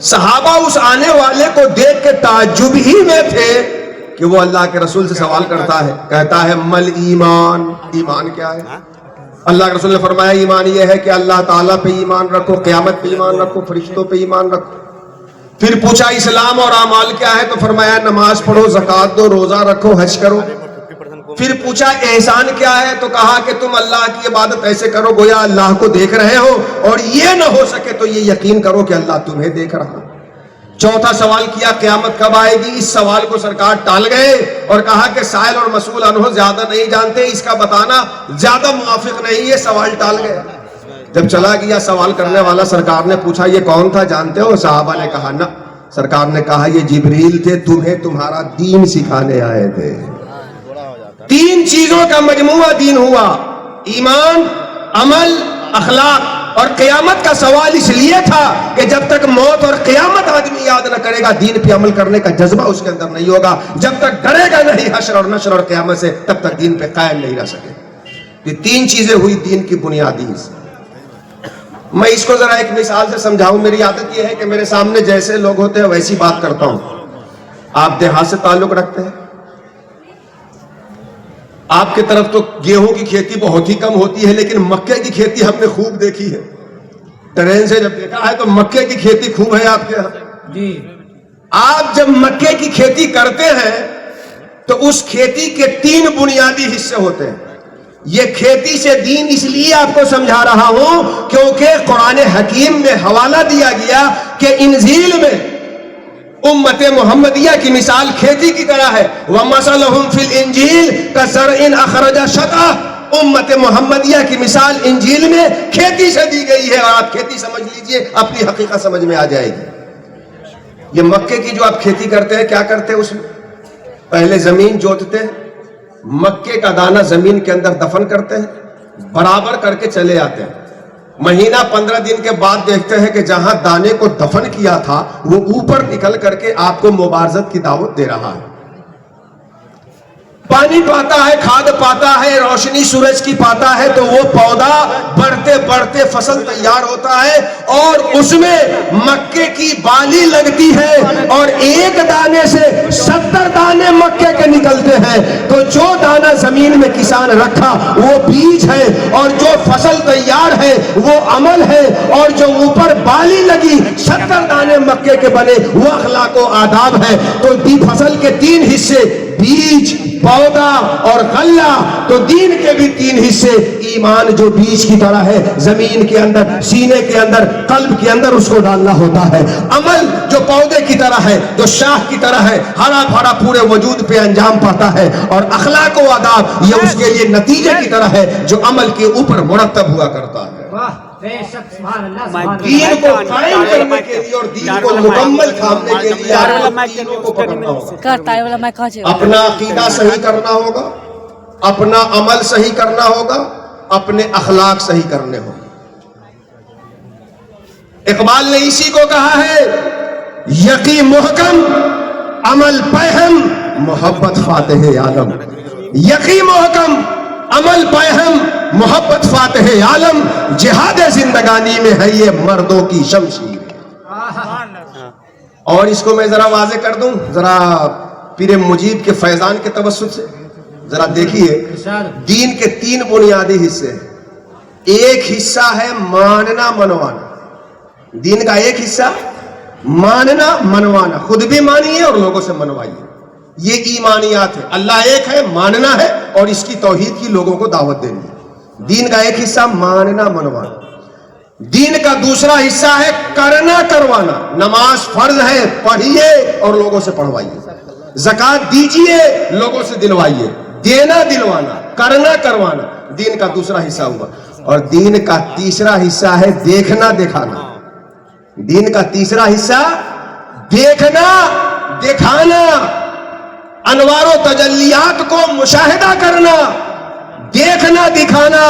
صحابہ اس آنے والے کو دیکھ کے تعجب ہی میں تھے کہ وہ اللہ کے رسول سے سوال کرتا ہے، کہتا ہے مل ایمان، ایمان کیا ہے؟ اللہ کے رسول نے فرمایا ایمان یہ ہے کہ اللہ تعالیٰ پہ ایمان رکھو، قیامت پہ ایمان رکھو، فرشتوں پہ ایمان رکھو۔ پھر پوچھا اسلام اور اعمال کیا ہے؟ تو فرمایا نماز پڑھو، زکوٰۃ دو، روزہ رکھو، حج کرو۔ پھر پوچھا احسان کیا ہے؟ تو کہا کہ تم اللہ کی عبادت ایسے کرو گویا اللہ کو دیکھ رہے ہو، اور یہ نہ ہو سکے تو یہ یقین کرو کہ اللہ تمہیں دیکھ رہا۔ چوتھا سوال کیا قیامت کب آئے گی؟ اس سوال کو سرکار ٹال گئے اور کہا کہ سائل اور مسئول عنہ زیادہ نہیں جانتے، اس کا بتانا زیادہ موافق نہیں، یہ سوال ٹال گیا۔ جب چلا گیا سوال کرنے والا، سرکار نے پوچھا یہ کون تھا جانتے ہو؟ صحابہ نے کہا نہ۔ سرکار نے کہا یہ جبریل تھے، تمہیں تمہارا دین سکھانے آئے تھے۔ تین چیزوں کا مجموعہ دین ہوا، ایمان، عمل، اخلاق۔ اور قیامت کا سوال اس لیے تھا کہ جب تک موت اور قیامت آدمی یاد نہ کرے گا، دین پہ عمل کرنے کا جذبہ اس کے اندر نہیں ہوگا۔ جب تک ڈرے گا نہیں حشر اور نشر اور قیامت سے، تب تک دین پہ قائم نہیں رہ سکے۔ یہ تین چیزیں ہوئی دین کی بنیادی۔ میں اس کو ذرا ایک مثال سے سمجھاؤں۔ میری عادت یہ ہے کہ میرے سامنے جیسے لوگ ہوتے ہیں ویسی بات کرتا ہوں۔ آپ دیہات سے تعلق رکھتے ہیں، آپ کی طرف تو گیہوں کی کھیتی بہت ہی کم ہوتی ہے، لیکن مکے کی کھیتی ہم نے خوب دیکھی ہے۔ ٹرین سے جب دیکھا ہے تو مکے کی کھیتی خوب ہے آپ کے یہاں جی۔ آپ جب مکے کی کھیتی کرتے ہیں تو اس کھیتی کے تین بنیادی حصے ہوتے ہیں۔ یہ کھیتی سے دین اس لیے آپ کو سمجھا رہا ہوں کیونکہ قرآن حکیم میں حوالہ دیا گیا کہ انجیل میں امت محمدیہ کی مثال کھیتی کی طرح ہے۔ وَمَثَلُهُمْ فِي الْإِنْجِيلِ كَزَرْعٍ أَخْرَجَ شَطْأَهُ۔ امت محمدیہ کی مثال انجیل میں کھیتی سے دی گئی ہے، اور آپ کھیتی سمجھ لیجئے، اپنی حقیقت سمجھ میں آ جائے گی۔ یہ مکے کی جو آپ کھیتی کرتے ہیں، کیا کرتے ہیں اس میں؟ پہلے زمین جوتتے ہیں، مکے کا دانہ زمین کے اندر دفن کرتے ہیں، برابر کر کے چلے آتے ہیں۔ مہینہ 15 دن کے بعد دیکھتے ہیں کہ جہاں دانے کو دفن کیا تھا وہ اوپر نکل کر کے آپ کو مبارزت کی دعوت دے رہا ہے۔ پانی پاتا ہے، کھاد پاتا ہے، روشنی سورج کی پاتا ہے، تو وہ پودا بڑھتے بڑھتے فصل تیار ہوتا ہے، اور اس میں مکے کی بالی لگتی ہے، اور ایک دانے سے 70 دانے مکے کے نکلتے ہیں۔ تو جو دانہ زمین میں کسان رکھا وہ بیج ہے، اور جو فصل تیار ہے وہ عمل ہے، اور جو اوپر بالی لگی 70 دانے مکے کے بنے وہ اخلاق و آداب ہے۔ تو فصل کے تین حصے، بیج، پودا اور غلہ، تو دین کے بھی تین حصے۔ ایمان جو بیج کی طرح ہے، زمین کے اندر، سینے کے اندر، قلب کے اندر اس کو ڈالنا ہوتا ہے۔ عمل جو پودے کی طرح ہے، جو شاخ کی طرح ہے، ہرا بھرا پورے وجود پہ انجام پاتا ہے، اور اخلاق و آداب یہ اس کے لیے نتیجے کی طرح ہے جو عمل کے اوپر مرتب ہوا کرتا ہے۔ دین کو قائم کرنے کے لیے اور دین کو مکمل تھامنے کے لیے دینوں کو پکڑنا ہوگا، اپنا عقیدہ صحیح کرنا ہوگا، اپنا عمل صحیح کرنا ہوگا، اپنے اخلاق صحیح کرنے ہوں۔ اقبال نے اسی کو کہا ہے، یقی محکم عمل پہم محبت فاتح عالم۔ یقی محکم عمل پہم محبت فاتح عالم، جہاد زندگانی میں ہے یہ مردوں کی شمشیر۔ اور اس کو میں ذرا واضح کر دوں، ذرا پیر مجید کے فیضان کے توسط سے ذرا دیکھیے۔ دین کے تین بنیادی حصے ہیں۔ ایک حصہ ہے ماننا منوانا، دین کا ایک حصہ ماننا منوانا، خود بھی مانیے اور لوگوں سے منوائیے، یہ ایمانیات ہے۔ اللہ ایک ہے، ماننا ہے، اور اس کی توحید کی لوگوں کو دعوت دینی ہے۔ دین کا ایک حصہ ماننا منوانا۔ دین کا دوسرا حصہ ہے کرنا کروانا، نماز فرض ہے، پڑھیے اور لوگوں سے پڑھوائیے، زکوٰۃ دیجیے لوگوں سے دلوائیے، دینا دلوانا، کرنا کروانا، دین کا دوسرا حصہ ہوا۔ اور دین کا تیسرا حصہ ہے دیکھنا دکھانا۔ دین کا تیسرا حصہ دیکھنا دکھانا، انوار و تجلیات کو مشاہدہ کرنا، دیکھنا دکھانا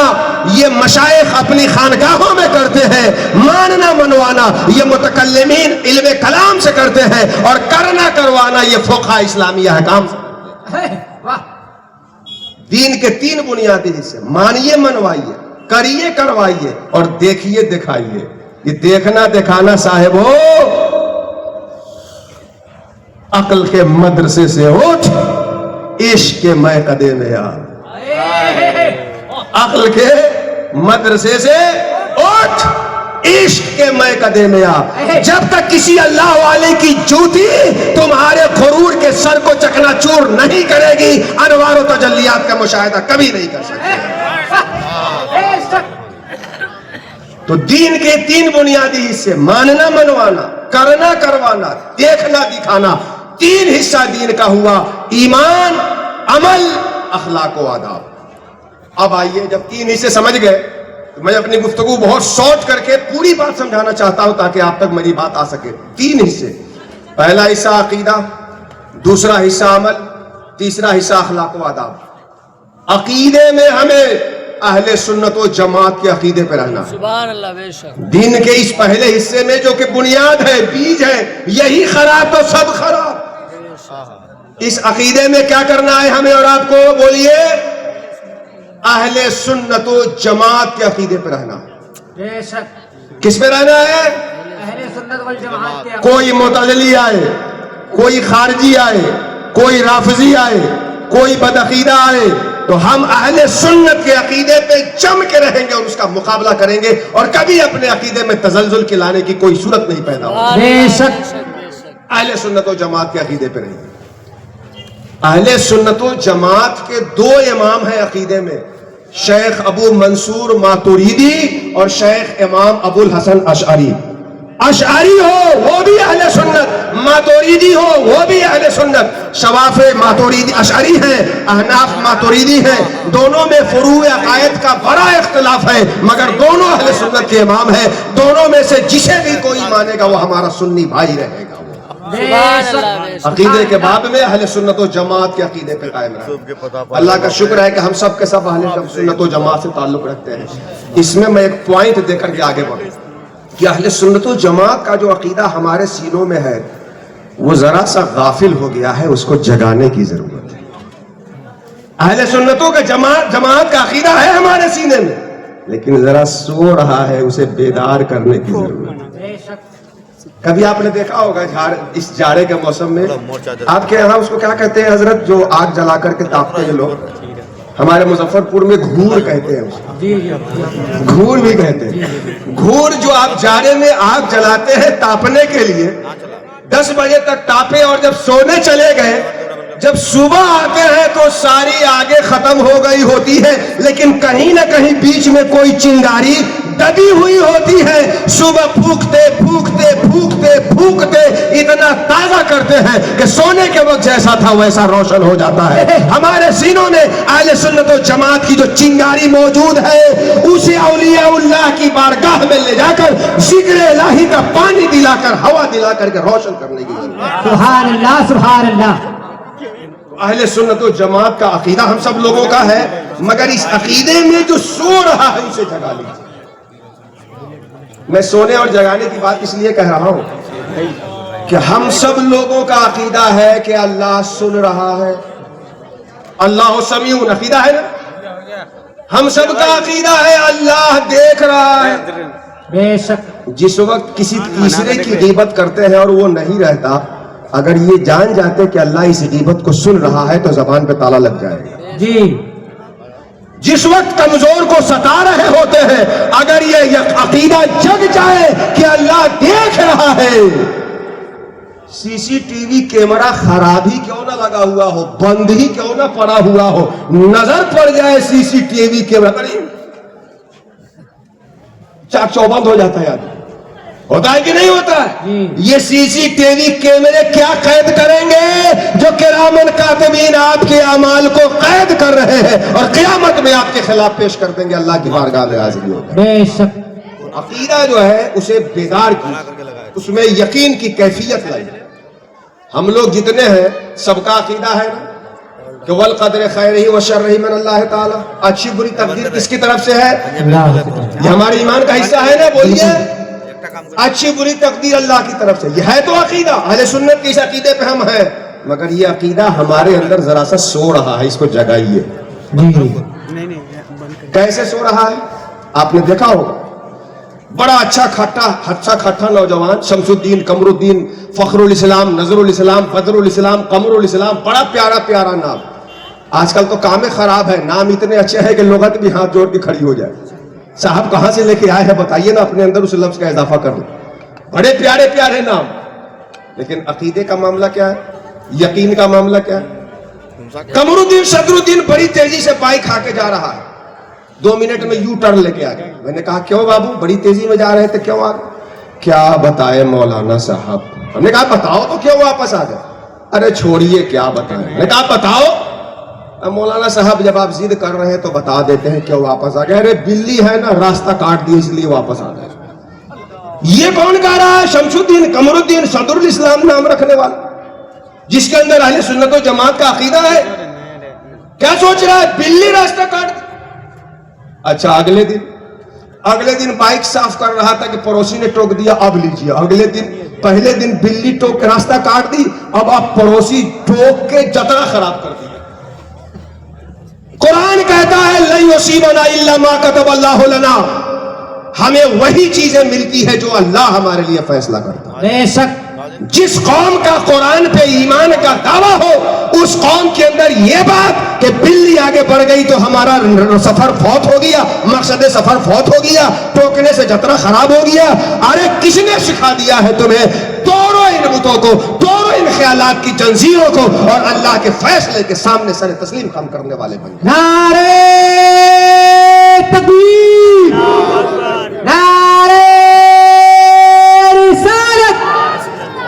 یہ مشائخ اپنی خانقاہوں میں کرتے ہیں، ماننا منوانا یہ متکلمین علم کلام سے کرتے ہیں، اور کرنا کروانا یہ فقہ اسلامی احکام سے۔ واہ دین کے 3 بنیادی حصے، مانیے منوائیے، کریے کروائیے، اور دیکھیے دکھائیے۔ یہ دیکھنا دکھانا صاحب ہو، عقل کے مدرسے سے اٹھ، عشق کے میکدے میں آ۔ عقل کے مدرسے سے اٹھ، عشق کے میکدے میں آ۔ جب تک کسی اللہ والے کی جوتی تمہارے غرور کے سر کو چکنا چور نہیں کرے گی، انوار و تجلیات کا مشاہدہ کبھی نہیں کر سکتے۔ بے شک تو دین کے 3 بنیادی حصے، ماننا منوانا، کرنا کروانا، دیکھنا دکھانا، 3 حصہ دین کا ہوا، ایمان، عمل، اخلاق و آداب۔ اب آئیے، جب 3 حصے سمجھ گئے تو میں اپنی گفتگو بہت شارٹ کر کے پوری بات سمجھانا چاہتا ہوں تاکہ آپ تک میری بات آ سکے۔ 3 حصے، پہلا حصہ عقیدہ، دوسرا حصہ عمل، تیسرا حصہ اخلاق و آداب۔ عقیدے میں ہمیں اہل سنت و جماعت کے عقیدے پہ رہنا ہے۔ سبحان اللہ، بے شک۔ دین کے اس پہلے حصے میں جو کہ بنیاد ہے، بیج ہے، یہی خراب تو سب خراب۔ اس عقیدے میں کیا کرنا ہے ہمیں اور آپ کو؟ بولیے، اہل سنت و جماعت کے عقیدے پہ رہنا ہے۔ بے شک کس پہ رہنا ہے؟ اہل سنت والجماعت کے کوئی معتزلی آئے، کوئی خارجی آئے، کوئی رافضی آئے، کوئی بدعقیدہ آئے، تو ہم اہل سنت کے عقیدے پہ جم کے رہیں گے اور اس کا مقابلہ کریں گے، اور کبھی اپنے عقیدے میں تزلزل کے لانے کی کوئی صورت نہیں پیدا ہوگی۔ بے شک بے شک۔ اہل سنت و جماعت کے عقیدے پہ رہیں گے۔ اہل سنت و جماعت کے 2 امام ہیں عقیدے میں، شیخ ابو منصور ماتوریدی اور شیخ امام ابو الحسن اشعری۔ اشعری ہو وہ بھی اہل سنت، ماتوریدی ہو وہ بھی اہل سنت۔ شواف ماتوریدی اشعری ہیں، احناف ماتوریدی ہیں، دونوں میں فروع عقائد کا بڑا اختلاف ہے، مگر دونوں اہل سنت کے امام ہیں۔ دونوں میں سے جسے بھی کوئی مانے گا وہ ہمارا سنی بھائی رہے گا۔ سبحان اللہ، بے شک۔ عقیدے کے باب میں اہل سنت و جماعت کے عقیدے پہ قائم رہے۔ اللہ کا شکر ہے کہ ہم سب کے سب اہل سنت و جماعت سے تعلق رکھتے ہیں۔ اس میں ایک پوائنٹ دے کر کے آگے بڑھوں کہ اہل سنت و جماعت کا جو عقیدہ ہمارے سینوں میں ہے وہ ذرا سا غافل ہو گیا ہے، اس کو جگانے کی ضرورت ہے۔ اہل سنتوں کا جماعت کا عقیدہ ہے ہمارے سینے میں، لیکن ذرا سو رہا ہے، اسے بیدار کرنے کی ضرورت ہے۔ بے شک کبھی آپ نے دیکھا ہوگا اس جاڑے کے موسم میں آپ کے یہاں اس کو کیا کہتے ہیں حضرت، جو آگ جلا کر کے تاپتے ہیں لوگ؟ ہمارے مظفر پور میں گھور کہتے ہیں اس کو، جی جی گھور بھی کہتے ہیں۔ گھور جو آپ جاڑے میں آگ جلاتے ہیں تاپنے کے لیے، 10 بجے تک تاپے اور جب سونے چلے گئے، جب صبح آتے ہیں تو ساری آگے ختم ہو گئی ہوتی ہے، لیکن کہیں نہ کہیں بیچ میں کوئی چنگاری دبی ہوئی ہوتی ہے۔ صبح پھونکتے پھونکتے پھونکتے پھونکتے اتنا تازہ کرتے ہیں کہ سونے کے وقت جیسا تھا ویسا روشن ہو جاتا ہے۔ ہمارے سینوں میں اہل سنت و جماعت کی جو چنگاری موجود ہے، اسے اولیاء اللہ کی بارگاہ میں لے جا کر ذکر الہی کا پانی دلا کر، ہوا دلا کر کے روشن کرنے کی ضرورت ہے۔ سبحان اللہ سبحان اللہ۔ اہل سنت و جماعت کا عقیدہ ہم سب لوگوں کا ہے، مگر اس عقیدے میں جو سو رہا ہے اسے جگا لیجیے۔ میں سونے اور جگانے کی بات اس لیے کہہ رہا ہوں کہ ہم سب لوگوں کا عقیدہ ہے کہ اللہ سن رہا ہے، اللہ سمیع، عقیدہ ہے نا؟ ہم سب کا عقیدہ ہے اللہ دیکھ رہا ہے۔ بے شک جس وقت کسی تیسرے کی غیبت کرتے ہیں اور وہ نہیں رہتا، اگر یہ جان جاتے کہ اللہ اس غیبت کو سن رہا ہے تو زبان پہ تالا لگ جائے گا۔ جی جس وقت کمزور کو ستا رہے ہوتے ہیں، اگر یہ عقیدہ جگ جائے کہ اللہ دیکھ رہا ہے، سی سی ٹی وی کیمرہ خراب ہی کیوں نہ لگا ہوا ہو، بند ہی کیوں نہ پڑا ہوا ہو، نظر پڑ جائے سی سی ٹی وی کیمرہ، چاک چوبند ہو جاتا ہے آدمی۔ ہوتا ہے کہ نہیں ہوتا ہے؟ یہ سی سی ٹی وی کیمرے کیا قید کریں گے جو کرامن کاتبین آپ کے اعمال کو قید کر رہے ہیں اور قیامت میں آپ کے خلاف پیش کر دیں گے، اللہ کی بارگاہ میں حاضری ہوگا۔ بے شک عقیدہ جو ہے اسے بیدار کی، اس میں یقین کی کیفیت لائی۔ ہم لوگ جتنے ہیں سب کا عقیدہ ہے نا کہ والقدر خیرہ و شرہ من اللہ تعالی. اچھی بری تقدیر کس کی طرف سے ہے؟ یہ ہمارے ایمان کا حصہ ہے نا. بولیے اچھی بری تقدیر اللہ کی طرف سے. یہ ہے تو عقیدہ اہل سنت کے اس عقیدے پہ ہم ہیں. مگر یہ عقیدہ ہمارے اندر ذرا سا سو رہا ہے. اس کو جگائیے. کیسے سو رہا ہے؟ آپ نے دیکھا ہوگا بڑا اچھا کھٹا نوجوان شمس الدین قمر الدین فخر الاسلام نظر الاسلام بدر الاسلام قمر الاسلام, بڑا پیارا پیارا نام. آج کل تو کام خراب ہے, نام اتنے اچھے ہیں کہ لغت بھی ہاتھ جوڑ کے کھڑی ہو جائے. صاحب کہاں سے لے کے آئے ہیں بتائیے نا, اپنے اندر اس لفظ کا اضافہ کر دیں. بڑے پیارے پیارے نام, لیکن عقیدے کا معاملہ کیا ہے؟ یقین کا معاملہ کیا ہے؟ قمر الدین صدر الدین بڑی تیزی سے بائک کھا کے جا رہا ہے, 2 منٹ میں یو ٹرن لے کے آ گیا. میں نے کہا کیوں بابو بڑی تیزی میں جا رہے تھے, کیوں آ گئے؟ کیا بتائے مولانا صاحب. ہم نے کہا بتاؤ تو کیوں واپس آ گئے؟ ارے چھوڑیے کیا بتائیں. میں نے کہا بتاؤ. مولانا صاحب جب آپ ضد کر رہے ہیں تو بتا دیتے ہیں کیوں واپس آ گئے. ارے بلی ہے نا راستہ کاٹ دی اس لیے واپس آ گئے. یہ کون کہہ رہا ہے؟ شمس الدین قمر الدین صدر الاسلام نام رکھنے والا, جس کے اندر اہل سنت و جماعت کا عقیدہ ہے. کیا سوچ رہا ہے؟ بلی راستہ کاٹ دی. اچھا اگلے دن بائک صاف کر رہا تھا کہ پڑوسی نے ٹوک دیا. اب لیجیے پہلے دن بلی ٹوک کے راستہ کاٹ دی, اب آپ پڑوسی ٹوک کے جترا خراب کر دیا. قرآن کہتا ہے لن یصیبنا الا ما کتب اللہ لنا, ہمیں وہی چیزیں ملتی ہے جو اللہ ہمارے لیے فیصلہ کرتا ہے. بے شک جس قوم کا قرآن پہ ایمان کا دعویٰ ہو اس قوم کے اندر یہ بات کہ بلی آگے بڑھ گئی تو ہمارا سفر فوت ہو گیا, مقصد سفر فوت ہو گیا, ٹوکنے سے جترا خراب ہو گیا. ارے کس نے سکھا دیا ہے تمہیں؟ توڑو ان بتوں کو, توڑو ان خیالات کی جنزیروں کو, اور اللہ کے فیصلے کے سامنے سر تسلیم کام کرنے والے بن جائیں. نعرے تکبیر, نعرے رسالت,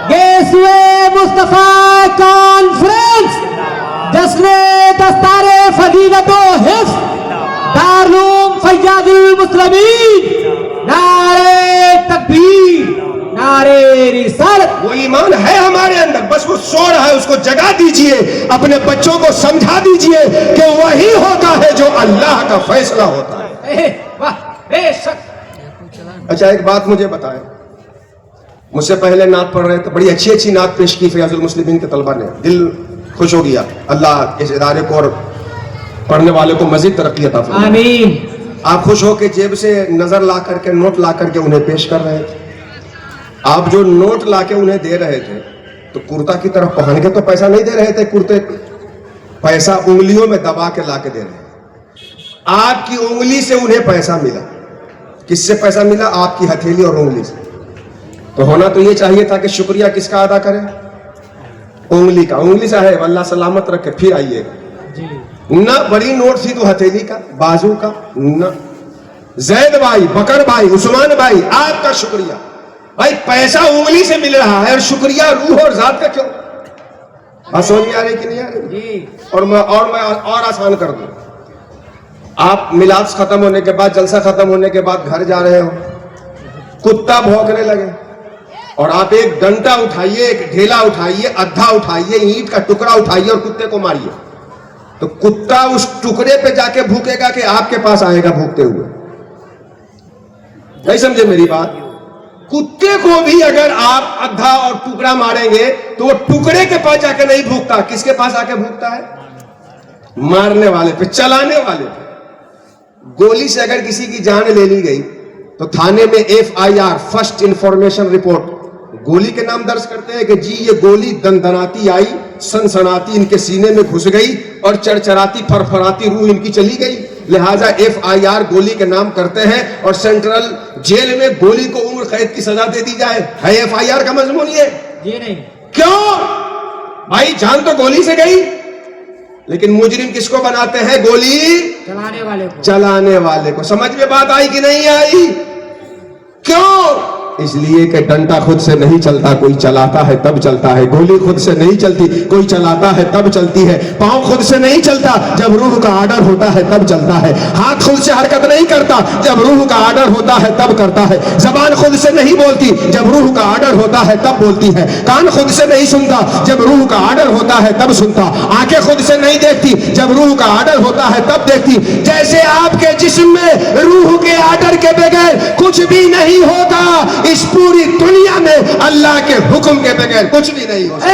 گیسوے مصطفیٰ کانفرنس, جشن دستار فضیلت و حفظ دارالعلوم فیاض المسلمین. نعرے تکبیر, نعرے رسالت. وہ ایمان ہے ہمارے اندر, بس وہ سو رہا ہے, اس کو جگا دیجئے. اپنے بچوں کو سمجھا دیجئے کہ وہی ہوتا ہے جو اللہ کا فیصلہ ہوتا ہے. واہ بے شک. اچھا ایک بات مجھے بتائیں, مجھ سے پہلے نعت پڑھ رہے تھے, بڑی اچھی نعت پیش کی فیاض المسلمین کے طلبہ نے, دل خوش ہو گیا. اللہ اس ادارے کو اور پڑھنے والے کو مزید ترقی عطا فرمائے. آمین. آپ خوش ہو کے جیب سے نظر لا کر کے نوٹ لا کر کے انہیں پیش کر رہے تھے. آپ جو نوٹ لا کے انہیں دے رہے تھے تو کرتا کی طرف پہن کے تو پیسہ نہیں دے رہے تھے, کرتے پیسہ انگلیوں میں دبا کے لا کے دے رہے تھے. آپ کی انگلی سے انہیں پیسہ ملا. کس سے پیسہ ملا؟ آپ کی ہتھیلی اور انگلی سے. تو ہونا تو یہ چاہیے تھا کہ شکریہ کس کا ادا کریں؟ انگلی کا. انگلی صاحب اللہ سلامت رکھے, پھر آئیے گا. نہ بڑی نوٹ تھی تو ہتھیلی کا, بازو کا, نہ زید بھائی, بکر بھائی, عثمان بھائی, آپ کا شکریہ. بھائی پیسہ انگلی سے مل رہا ہے اور شکریہ روح اور ذات کا کیوں؟ سمجھ آ رہی کہ نہیں آ رہی؟ اور میں آسان کر دوں. آپ میلاد ختم ہونے کے بعد, جلسہ ختم ہونے کے بعد گھر جا رہے ہو, کتا بھونکنے لگے, اور آپ ایک ڈنڈا اٹھائیے, ایک ڈھیلا اٹھائیے, ادھا اٹھائیے, اینٹ کا ٹکڑا اٹھائیے اور کتے کو ماریے, تو کتا اس ٹکڑے پہ جا کے بھوکے گا کہ آپ کے پاس آئے گا بھوکتے ہوئے؟ نہیں سمجھے میری بات؟ کتے کو بھی اگر آپ ادھا اور ٹکڑا ماریں گے تو وہ ٹکڑے کے پاس جا کے نہیں بھوکتا. کس کے پاس آ کے بھوکتا ہے؟ مارنے والے پہ, چلانے والے پہ. گولی سے اگر کسی کی جان لے لی گئی تو تھانے میں FIR فرسٹ انفارمیشن رپورٹ گولی کے نام درج کرتے ہیں کہ جی یہ گولی دندناتی آئی, سنسناتی ان کے سینے میں گھس گئی اور چرچراتی فرفراتی روح ان کی چلی گئی, لہٰذا FIR گولی کے نام کرتے ہیں, اور سینٹرل جیل میں گولی کو عمر قید کی سزا دے دی جائے. ہے FIR کا مضمون یہ؟ جی نہیں. کیوں بھائی؟ جان تو گولی سے گئی, لیکن مجرم کس کو بناتے ہیں؟ گولی چلانے والے کو. سمجھ میں بات آئی کہ نہیں آئی؟ کیوں؟ اس لیے کہ ڈنڈا خود سے نہیں چلتا، کوئی چلاتا ہے تب چلتا ہے. گولی خود سے نہیں چلتی، کوئی چلاتا ہے تب چلتی ہے. پاؤں خود سے نہیں چلتا، جب روح کا آرڈر ہوتا ہے تب چلتا ہے. ہاتھ خود سے حرکت نہیں کرتا، جب روح کا آرڈر ہوتا ہے تب کرتا ہے. زبان خود سے نہیں بولتی، جب روح کا آرڈر ہوتا ہے تب بولتی ہے. کان خود سے نہیں سنتا، جب روح کا آرڈر ہوتا ہے تب سنتا. آنکھیں خود سے نہیں دیکھتی، جب روح کا آرڈر ہوتا ہے تب دیکھتی. جیسے آپ کے جسم میں روح کے آرڈر کے بغیر کچھ بھی نہیں ہوتا، اس پوری دنیا میں اللہ کے حکم کے بغیر کچھ بھی نہیں ہوتا.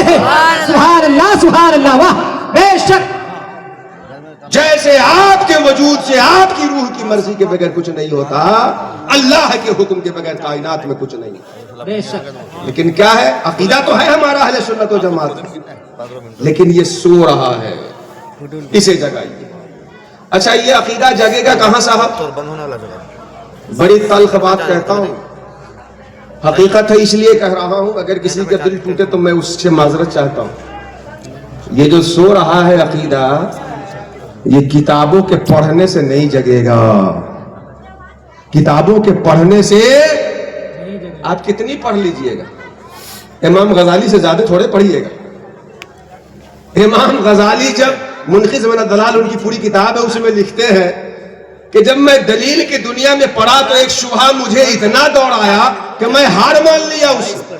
سبحان اللہ سبحان اللہ. واہ بے شک. جیسے آپ کے وجود سے آپ کی روح کی مرضی کے بغیر کچھ نہیں ہوتا، اللہ کے حکم کے بغیر کائنات میں کچھ نہیں. بے شک. لیکن کیا ہے؟ عقیدہ تو ہے ہمارا اہل سنت و جماعت، لیکن یہ سو رہا ہے اسے جگائیے. اچھا یہ عقیدہ جگے گا کہاں صاحب؟ بڑی تلخ بات کہتا ہوں، حقیقت ہے اس لیے کہہ رہا ہوں، اگر کسی کا دل ٹوٹے تو میں اس سے معذرت چاہتا ہوں. یہ جو سو رہا ہے عقیدہ، یہ کتابوں کے پڑھنے سے نہیں جگے گا. کتابوں کے پڑھنے سے آپ کتنی پڑھ لیجئے گا، امام غزالی سے زیادہ تھوڑے پڑھیے گا. امام غزالی جب منقذ من الضلال ان کی پوری کتاب ہے، اس میں لکھتے ہیں کہ جب میں دلیل کی دنیا میں پڑھا تو ایک شبہ مجھے اتنا دوڑایا کہ میں ہار مان لیا اس سے.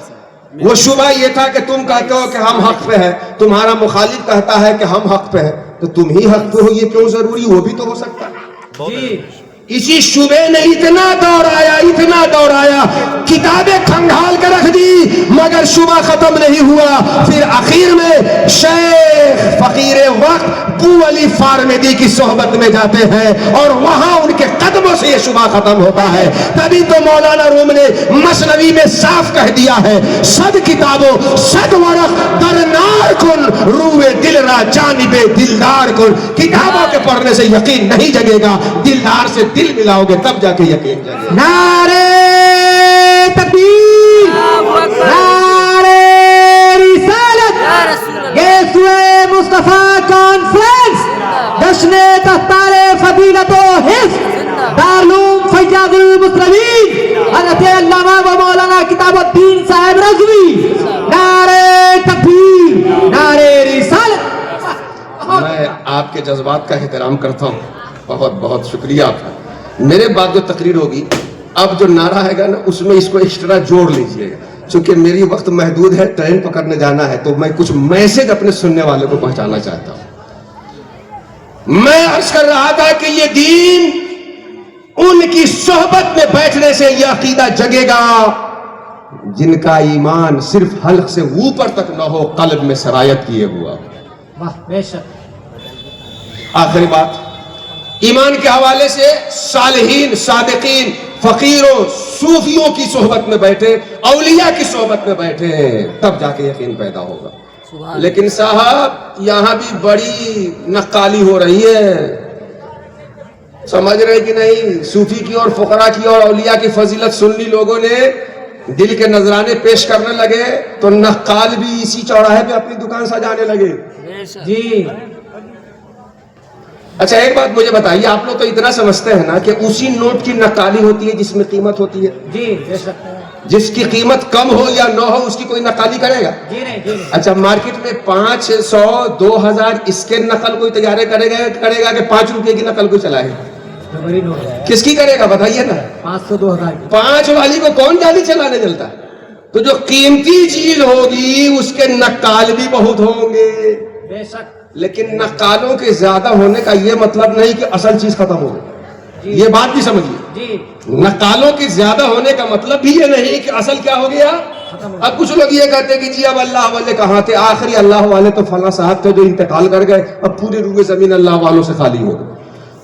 وہ شبہ یہ تھا کہ تم کہتے ہو کہ ہم حق پہ ہیں، تمہارا مخالف کہتا ہے کہ ہم حق پہ ہیں، تو تم ہی حق پہ ہو، یہ کیوں ضروری؟ وہ بھی تو ہو سکتا ہے. جی اسی شبے نے اتنا دوڑایا کتابیں کھنگال کے رکھ دی، مگر شبہ ختم نہیں ہوا. پھر اخیر میں شیخ فقیر وقت بو علی فارمدی کی صحبت میں جاتے ہیں اور وہاں ان کے قدموں سے یہ شبہ ختم ہوتا ہے. تبھی تو مولانا روم نے مثنوی میں صاف کہہ دیا ہے، صد کتابوں صد ورق درنار کن روئے دل را جانب دلدار کن. کتابوں کے پڑھنے سے یقین نہیں جگے گا، دلدار سے دل ملاؤ گے تب جا کے یقین جگے گا. نعرے تکبیر، نعرے رسالت، گیسوئے مصطفیٰ کانفرنس، جشن دستار فضیلت و حفظ دارالعلوم فیاض المسلمین حضرت علامہ و مولانا کتاب الدین صاحب رضوی. نعرے تکبیر، نعرے رسالت. میں آپ کے جذبات کا احترام کرتا ہوں، بہت بہت شکریہ آپ کا. میرے بعد جو تقریر ہوگی اب جو نعرہ ہے گا نا، اس میں اس کو ایکسٹرا جوڑ لیجئے گا، چونکہ میری وقت محدود ہے، ٹرین پکڑنے جانا ہے، تو میں کچھ میسج اپنے سننے والے کو پہنچانا چاہتا ہوں. میں عرض کر رہا تھا کہ یہ دین ان کی صحبت میں بیٹھنے سے یہ عقیدہ جگے گا جن کا ایمان صرف حلق سے اوپر تک نہ ہو، قلب میں سرایت کیے ہوا. واہ بے شک. آخری بات، ایمان کے حوالے سے صالحین، صادقین، فقیروں، صوفیوں کی صحبت میں بیٹھے، اولیاء کی صحبت میں بیٹھے، تب جا کے یقین پیدا ہوگا. لیکن صاحب یہاں بھی بڑی نقالی ہو رہی ہے، سمجھ رہے کہ نہیں؟ صوفی کی اور فقراء کی اور اولیاء کی فضیلت سن لی لوگوں نے، دل کے نذرانے پیش کرنے لگے، تو نقال بھی اسی چوراہے پہ اپنی دکان سجانے لگے. جی اچھا ایک بات مجھے بتائیے، آپ لوگ تو اتنا سمجھتے ہیں نا کہ اسی نوٹ کی نقالی ہوتی ہے جس میں قیمت ہوتی ہے؟ جی بے شک. جس کی قیمت کم ہو یا نہ ہو اس کی کوئی نقالی کرے گا؟ جی نہیں جی نہیں. اچھا مارکیٹ میں 500 2000 اس کے نقل کوئی تیارے کرے گا کہ 5 روپے کی نقل کوئی چلائے؟ بڑی نوٹ ہے. کس کی کرے گا بتائیے نا؟ 500 2000 5 والی کو کون جالی چلانے چلتا ہے؟ تو جو قیمتی چیز ہوگی اس کے نقال بھی بہت ہوں گے. بے شک. لیکن نقالوں کے زیادہ ہونے کا یہ مطلب نہیں کہ اصل چیز ختم ہو گئی. یہ بات بھی سمجھیے. جی نقالوں کے زیادہ ہونے کا مطلب بھی یہ نہیں کہ اصل کیا ہو گیا. اب کچھ لوگ یہ کہتے ہیں کہ جی اب اللہ والے کہاں تھے، آخری اللہ والے تو فلاں صاحب تھے جو انتقال کر گئے، اب پوری روئے زمین اللہ والوں سے خالی ہو گئی.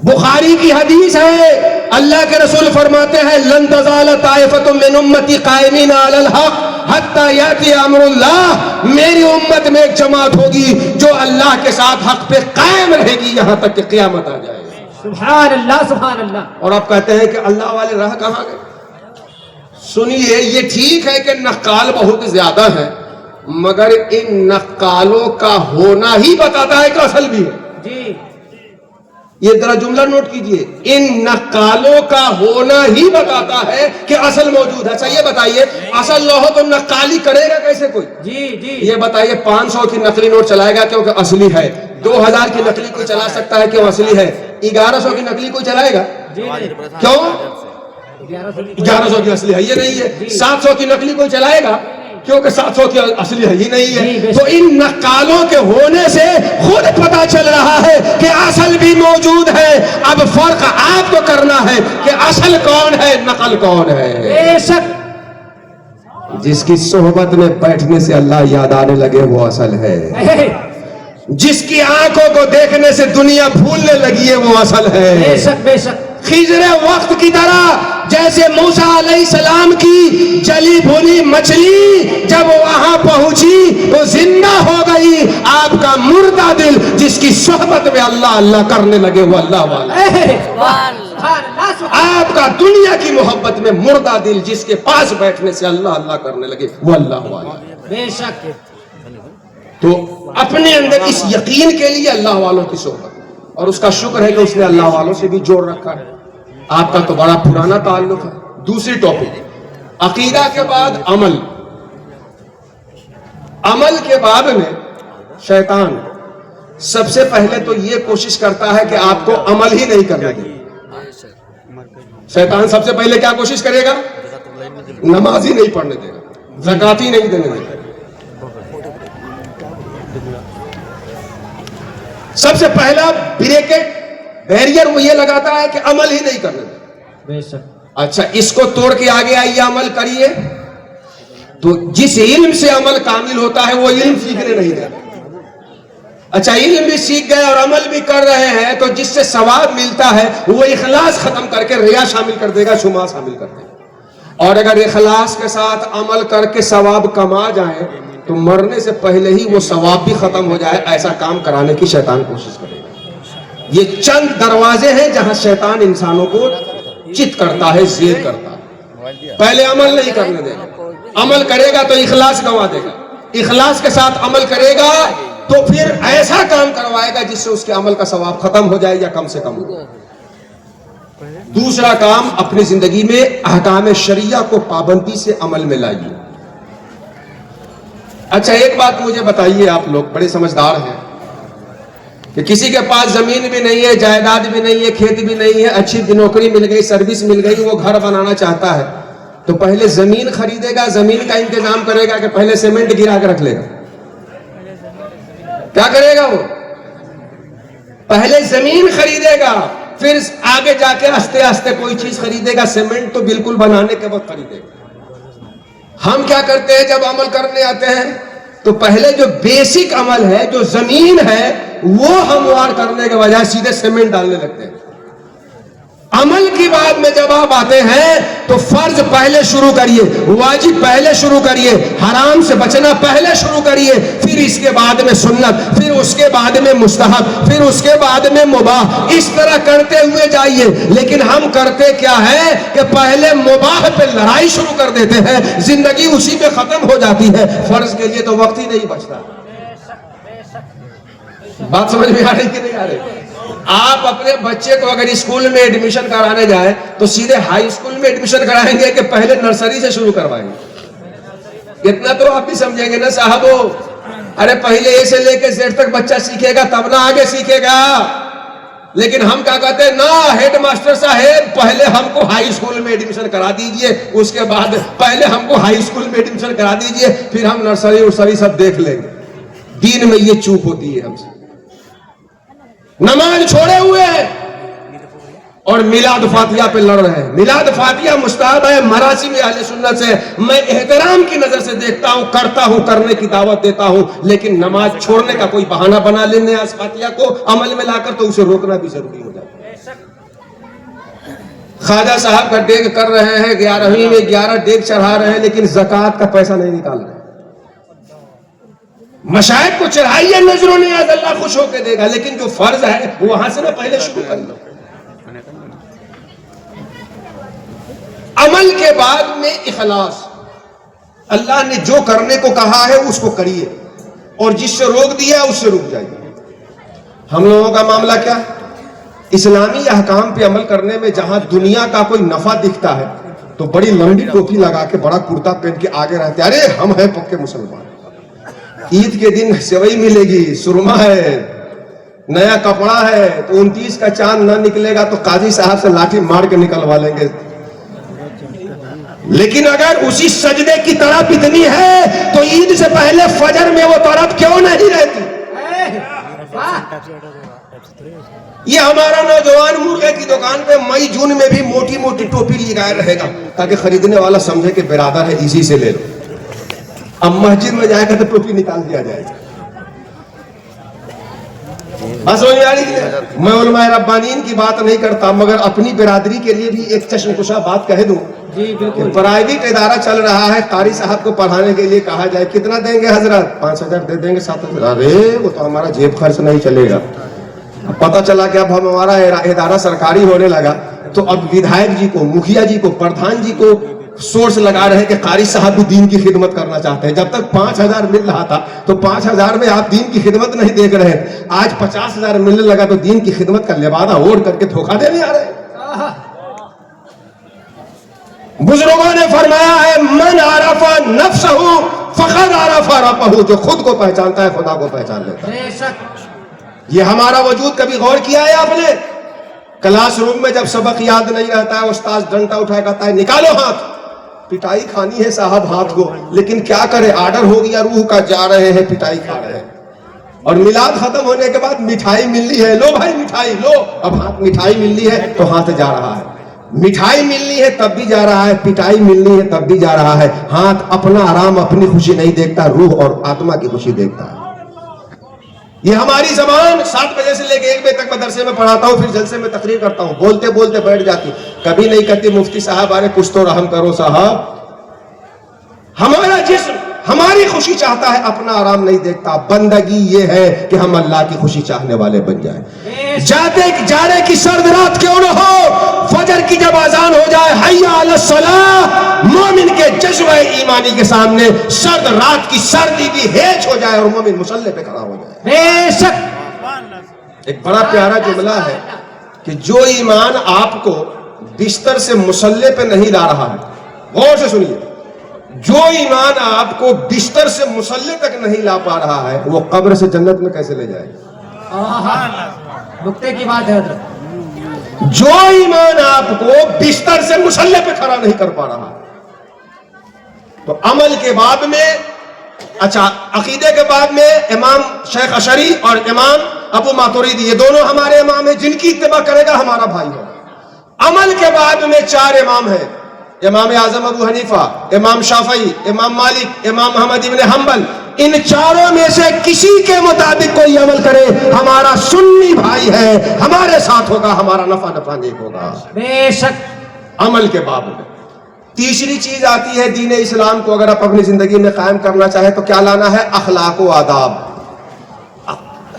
بخاری کی حدیث ہے، اللہ کے رسول فرماتے ہیں لن تزال طائفۃ من امتی قائمین علی الحق حتی یاتی امر اللہ، میری امت میں ایک جماعت ہوگی جو اللہ کے ساتھ حق پہ قائم رہے گی یہاں تک کہ قیامت آ جائے. سبحان اللہ سبحان اللہ. اور آپ کہتے ہیں کہ اللہ والے رہ کہاں گئے؟ سنیے، یہ ٹھیک ہے کہ نقال بہت زیادہ ہے، مگر ان نقالوں کا ہونا ہی بتاتا ہے کہ اصل بھی ہے. جی یہ ذرا جملہ نوٹ کیجئے، ان نقالوں کا ہونا ہی بتاتا ہے کہ اصل موجود ہے۔ اچھا یہ بتائیے اصل نہ ہو تو نقالی کرے گا کیسے کوئی؟ جی جی یہ بتائیے 500 کی نقلی نوٹ چلائے گا کیونکہ اصلی ہے، 2000 کی نقلی کوئی چلا سکتا ہے کیوں اصلی ہے، 1100 کی نقلی کوئی چلائے گا کیوں 1100 کی اصلی ہے یہ نہیں ہے، 700 کی نقلی کوئی چلائے گا کیونکہ 700 کی اصلی ہے ہی نہیں ہے۔ تو ان نقالوں کے ہونے سے خود پتا چل رہا ہے کہ اصل بھی موجود ہے، اب فرق آپ کو کرنا ہے کہ اصل کون ہے نقل کون ہے۔ بے شک جس کی صحبت میں بیٹھنے سے اللہ یاد آنے لگے وہ اصل ہے، جس کی آنکھوں کو دیکھنے سے دنیا بھولنے لگی ہے وہ اصل بے ہے۔ شک بے شک خضر وقت کی طرح جیسے موسیٰ علیہ السلام کی جلی بھونی مچھلی جب وہاں پہنچی وہ زندہ ہو گئی، آپ کا مردہ دل جس کی صحبت میں اللہ اللہ کرنے لگے وہ اللہ والا۔ سبحان اللہ سبحان اللہ سبحان آپ کا دنیا کی محبت میں مردہ دل جس کے پاس بیٹھنے سے اللہ اللہ کرنے لگے وہ اللہ والا۔ اللہ۔ بے شک تو اپنے اندر اس یقین کے لیے اللہ والوں کی صحبت، اور اس کا شکر ہے کہ اس نے اللہ والوں سے بھی جوڑ رکھا ہے۔ آپ کا تو بڑا پرانا تعلق ہے۔ دوسری ٹاپک عقیدہ کے بعد عمل۔ عمل کے بعد میں شیطان سب سے پہلے تو یہ کوشش کرتا ہے کہ آپ کو عمل ہی نہیں کرنے دے۔ بے شک شیطان سب سے پہلے کیا کوشش کرے گا؟ نماز ہی نہیں پڑھنے دے گا، زکات ہی نہیں دینے دے گا۔ سب سے پہلا بیریئر وہ یہ لگاتا ہے کہ عمل ہی نہیں کرنے دے۔ بے شک اچھا اس کو توڑ کے آگے آئیے عمل کریے، تو جس علم سے عمل کامل ہوتا ہے وہ علم سیکھنے نہیں دیتا۔ اچھا علم بھی سیکھ گئے اور عمل بھی کر رہے ہیں تو جس سے ثواب ملتا ہے وہ اخلاص ختم کر کے ریا شامل کر دے گا، شما شامل کر دے گا۔ اور اگر اخلاص کے ساتھ عمل کر کے ثواب کما جائیں تو مرنے سے پہلے ہی وہ ثواب بھی ختم ہو جائے، ایسا کام کرانے کی شیطان کوشش کرے گا۔ یہ چند دروازے ہیں جہاں شیطان انسانوں کو چت کرتا ہے، زیر کرتا ہے۔ پہلے عمل نہیں کرنے دے گا، عمل کرے گا تو اخلاص گنوا دے گا، اخلاص کے ساتھ عمل کرے گا تو پھر ایسا کام کروائے گا جس سے اس کے عمل کا ثواب ختم ہو جائے یا کم سے کم ہو جائے۔ دوسرا کام اپنی زندگی میں احکام شریعہ کو پابندی سے عمل میں لائیے۔ اچھا ایک بات مجھے بتائیے، آپ لوگ بڑے سمجھدار ہیں کہ کسی کے پاس زمین بھی نہیں ہے، جائیداد بھی نہیں ہے، کھیت بھی نہیں ہے، اچھی نوکری مل گئی، سروس مل گئی، وہ گھر بنانا چاہتا ہے تو پہلے زمین خریدے گا، زمین کا انتظام کرے گا کہ پہلے سیمنٹ گرا کے رکھ لے گا؟ کیا کرے گا وہ؟ پہلے زمین خریدے گا، پھر آگے جا کے آستے آستے کوئی چیز خریدے گا۔ سیمنٹ تو بالکل بنانے کے وقت خریدے گا۔ ہم کیا کرتے ہیں جب عمل کرنے آتے ہیں تو پہلے جو بیسک عمل ہے، جو زمین ہے، وہ ہموار کرنے کے بجائے سیدھے سیمنٹ ڈالنے لگتے ہیں۔ عمل کی بات میں جب آپ آتے ہیں تو فرض پہلے شروع کریے، واجب پہلے شروع کریے، حرام سے بچنا پہلے شروع کریے، پھر اس کے بعد میں سنت، پھر اس کے بعد میں مستحب، پھر اس کے بعد میں مباح، اس طرح کرتے ہوئے جائیے۔ لیکن ہم کرتے کیا ہے کہ پہلے مباح پہ لڑائی شروع کر دیتے ہیں، زندگی اسی میں ختم ہو جاتی ہے، فرض کے لیے تو وقت ہی نہیں بچتا۔ بات سمجھ میں آ رہی کہ نہیں آ رہی؟ آپ اپنے بچے کو اگر اسکول میں ایڈمیشن کرانے جائیں تو سیدھے ہائی اسکول میں ایڈمیشن کرائیں گے کہ پہلے نرسری سے شروع کروائیں گے؟ اتنا تو آپ بھی سمجھیں گے نا صاحبو، ارے پہلے اے سے لے کے زیڈ تک بچہ سیکھے گا تب نہ آگے سیکھے گا۔ لیکن ہم کیا کہتے ہیں، نا ہیڈ ماسٹر صاحب پہلے ہم کو ہائی اسکول میں ایڈمیشن کرا دیجئے، اس کے بعد پہلے ہم کو ہائی اسکول میں ایڈمیشن کرا دیجئے، پھر ہم نرسری ورسری سب دیکھ لیں گے۔ دین میں یہ چوک ہوتی ہے ہم سے۔ نماز چھوڑے ہوئے ہیں اور میلاد فاتحہ پہ لڑ رہے ہیں۔ میلاد فاتحہ مستحب ہے، مراسم اہل سنت سے میں احترام کی نظر سے دیکھتا ہوں، کرتا ہوں، کرنے کی دعوت دیتا ہوں، لیکن نماز چھوڑنے کا کوئی بہانہ بنا لینے آج فاتحہ کو عمل میں لا کر تو اسے روکنا بھی ضروری ہو جاتا ہے۔ خواجہ صاحب کا ڈیگ کر رہے ہیں، 11ویں میں 11 ڈیگ چڑھا رہے ہیں، لیکن زکوٰۃ کا پیسہ نہیں نکال رہے۔ مشائخ کو چڑھائیے، نظر و نیاز اللہ خوش ہو کے دے گا، لیکن جو فرض ہے وہاں سے نہ پہلے شروع کر لو۔ عمل کے بعد میں اخلاص، اللہ نے جو کرنے کو کہا ہے اس کو کریے، اور جس سے روک دیا اس سے رک جائیے۔ ہم لوگوں کا معاملہ کیا؟ اسلامی احکام پہ عمل کرنے میں جہاں دنیا کا کوئی نفع دکھتا ہے تو بڑی لمبی ٹوپی لگا کے بڑا کرتا پہن کے آگے رہتے، ارے ہم ہیں پکے مسلمان، عید کے دن سیوئی ملے گی، سرما ہے، نیا کپڑا ہے، تو 29 کا چاند نہ نکلے گا تو قاضی صاحب سے لاٹھی مار کے نکلوا لیں گے۔ لیکن اگر اسی سجدے کی طرف اتنی ہے تو عید سے پہلے فجر میں وہ طرف کیوں نہیں رہتی؟ یہ ہمارا نوجوان مرغے کی دکان پہ مئی جون میں بھی موٹی موٹی ٹوپی لگائے رہے گا تاکہ خریدنے والا سمجھے کہ برادر ہے، اسی سے لے لو۔ اب مسجد میں جائے گا تو ٹوپی نکال دیا جائے گا۔ بس سمجھ میں آ رہی ہے؟ میں علماء ربانین کی بات نہیں کرتا، مگر اپنی برادری کے لیے بھی ایک چشم کشا بات کہہ دوں جی بالکل۔ پرائیویٹ ادارہ چل رہا ہے، قاری صاحب کو پڑھانے کے لیے کہا جائے کتنا دیں گے حضرت؟ 5,000 دے دیں گے، 7,000۔ ارے وہ تو ہمارا جیب خرچ نہیں چلے گا۔ پتہ چلا کہ اب ہمارا ادارہ سرکاری ہونے لگا تو اب ودھائک جی کو، مکھیا جی کو، پردھان جی کو سورس لگا رہے کہ قاری صاحب بھی دین کی خدمت کرنا چاہتے ہیں۔ جب تک 5,000 مل رہا تھا تو 5,000 میں آپ دین کی خدمت نہیں دیکھ رہے، آج 50,000 ملنے لگا تو دین کی خدمت کا لبادہ اوڑھ کر کے دھوکہ دینے آ رہے ہیں۔ بزرگوں نے فرمایا ہے من عرف نفسہ فقد عرف ربہ، جو خود کو پہچانتا ہے خدا کو پہچان لیتا ہے۔ بے شک۔ یہ ہمارا وجود کبھی غور کیا ہے آپ نے؟ کلاس روم میں جب سبق یاد نہیں رہتا ہے، استاذ ڈنڈا اٹھایا کہتا ہے نکالو ہاتھ، پٹائی کھانی ہے صاحب ہاتھ کو، لیکن کیا کرے، آرڈر ہو گیا روح کا، جا رہے ہیں پٹائی کھا رہے ہیں۔ اور میلاد ختم ہونے کے بعد مٹھائی ملنی ہے، لو بھائی مٹھائی لو، اب ہاتھ مٹھائی ملنی ہے تو ہاتھ جا رہا ہے، مٹھائی ملنی ہے تب بھی جا رہا ہے، پٹائی ملنی ہے تب بھی جا رہا ہے۔ ہاتھ اپنا آرام، اپنی خوشی نہیں دیکھتا، روح اور آتما کی خوشی دیکھتا ہے۔ یہ ہماری زبان 7 بجے سے لے کے 1 بجے تک مدرسے میں پڑھاتا ہوں، پھر جلسے میں تقریر کرتا ہوں، بولتے بولتے بیٹھ جاتی، کبھی نہیں کہتی مفتی صاحب ارے کچھ تو رحم کرو صاحب۔ ہمارا جسم ہماری خوشی چاہتا ہے، اپنا آرام نہیں دیکھتا۔ بندگی یہ ہے کہ ہم اللہ کی خوشی چاہنے والے بن جائیں۔ جانے کی سرد رات کیوں نہ ہو، فجر کی جب اذان ہو جائے حی علی الصلاۃ، مومن کے جذبہ ایمانی کے سامنے سرد رات کی سردی بھی ہیج ہو جائے اور مومن مصلی پہ کھڑا ہو جائے۔ بے شک۔ ایک بڑا پیارا جملہ ہے کہ جو ایمان آپ کو بستر سے مصلی پہ نہیں لا رہا ہے، غور سے سنیے، جو ایمان آپ کو بستر سے مصلی تک نہیں لا پا رہا ہے وہ قبر سے جنت میں کیسے لے جائے گا؟ نقطے کی بات ہے حضرت۔ جو ایمان آپ کو بستر سے مصلی پہ کھڑا نہیں کر پا رہا، تو عمل کے بعد میں، اچھا عقیدے کے بعد میں امام شیخ اشعری اور امام ابو ماتوریدی، یہ دونوں ہمارے امام ہیں، جن کی اتباع کرے گا ہمارا بھائی ہوگا۔ عمل کے بعد میں 4 امام ہیں، امام اعظم ابو حنیفہ، امام شافعی، امام مالک، امام محمد ابن حنبل۔ ان چاروں میں سے کسی کے مطابق کوئی عمل کرے ہمارا سنی بھائی ہے، ہمارے ساتھ ہوگا، ہمارا نفع نیک ہوگا۔ بے شک۔ عمل کے باب میں تیسری چیز آتی ہے دین اسلام کو اگر آپ اپنی زندگی میں قائم کرنا چاہیں تو کیا لانا ہے؟ اخلاق و آداب۔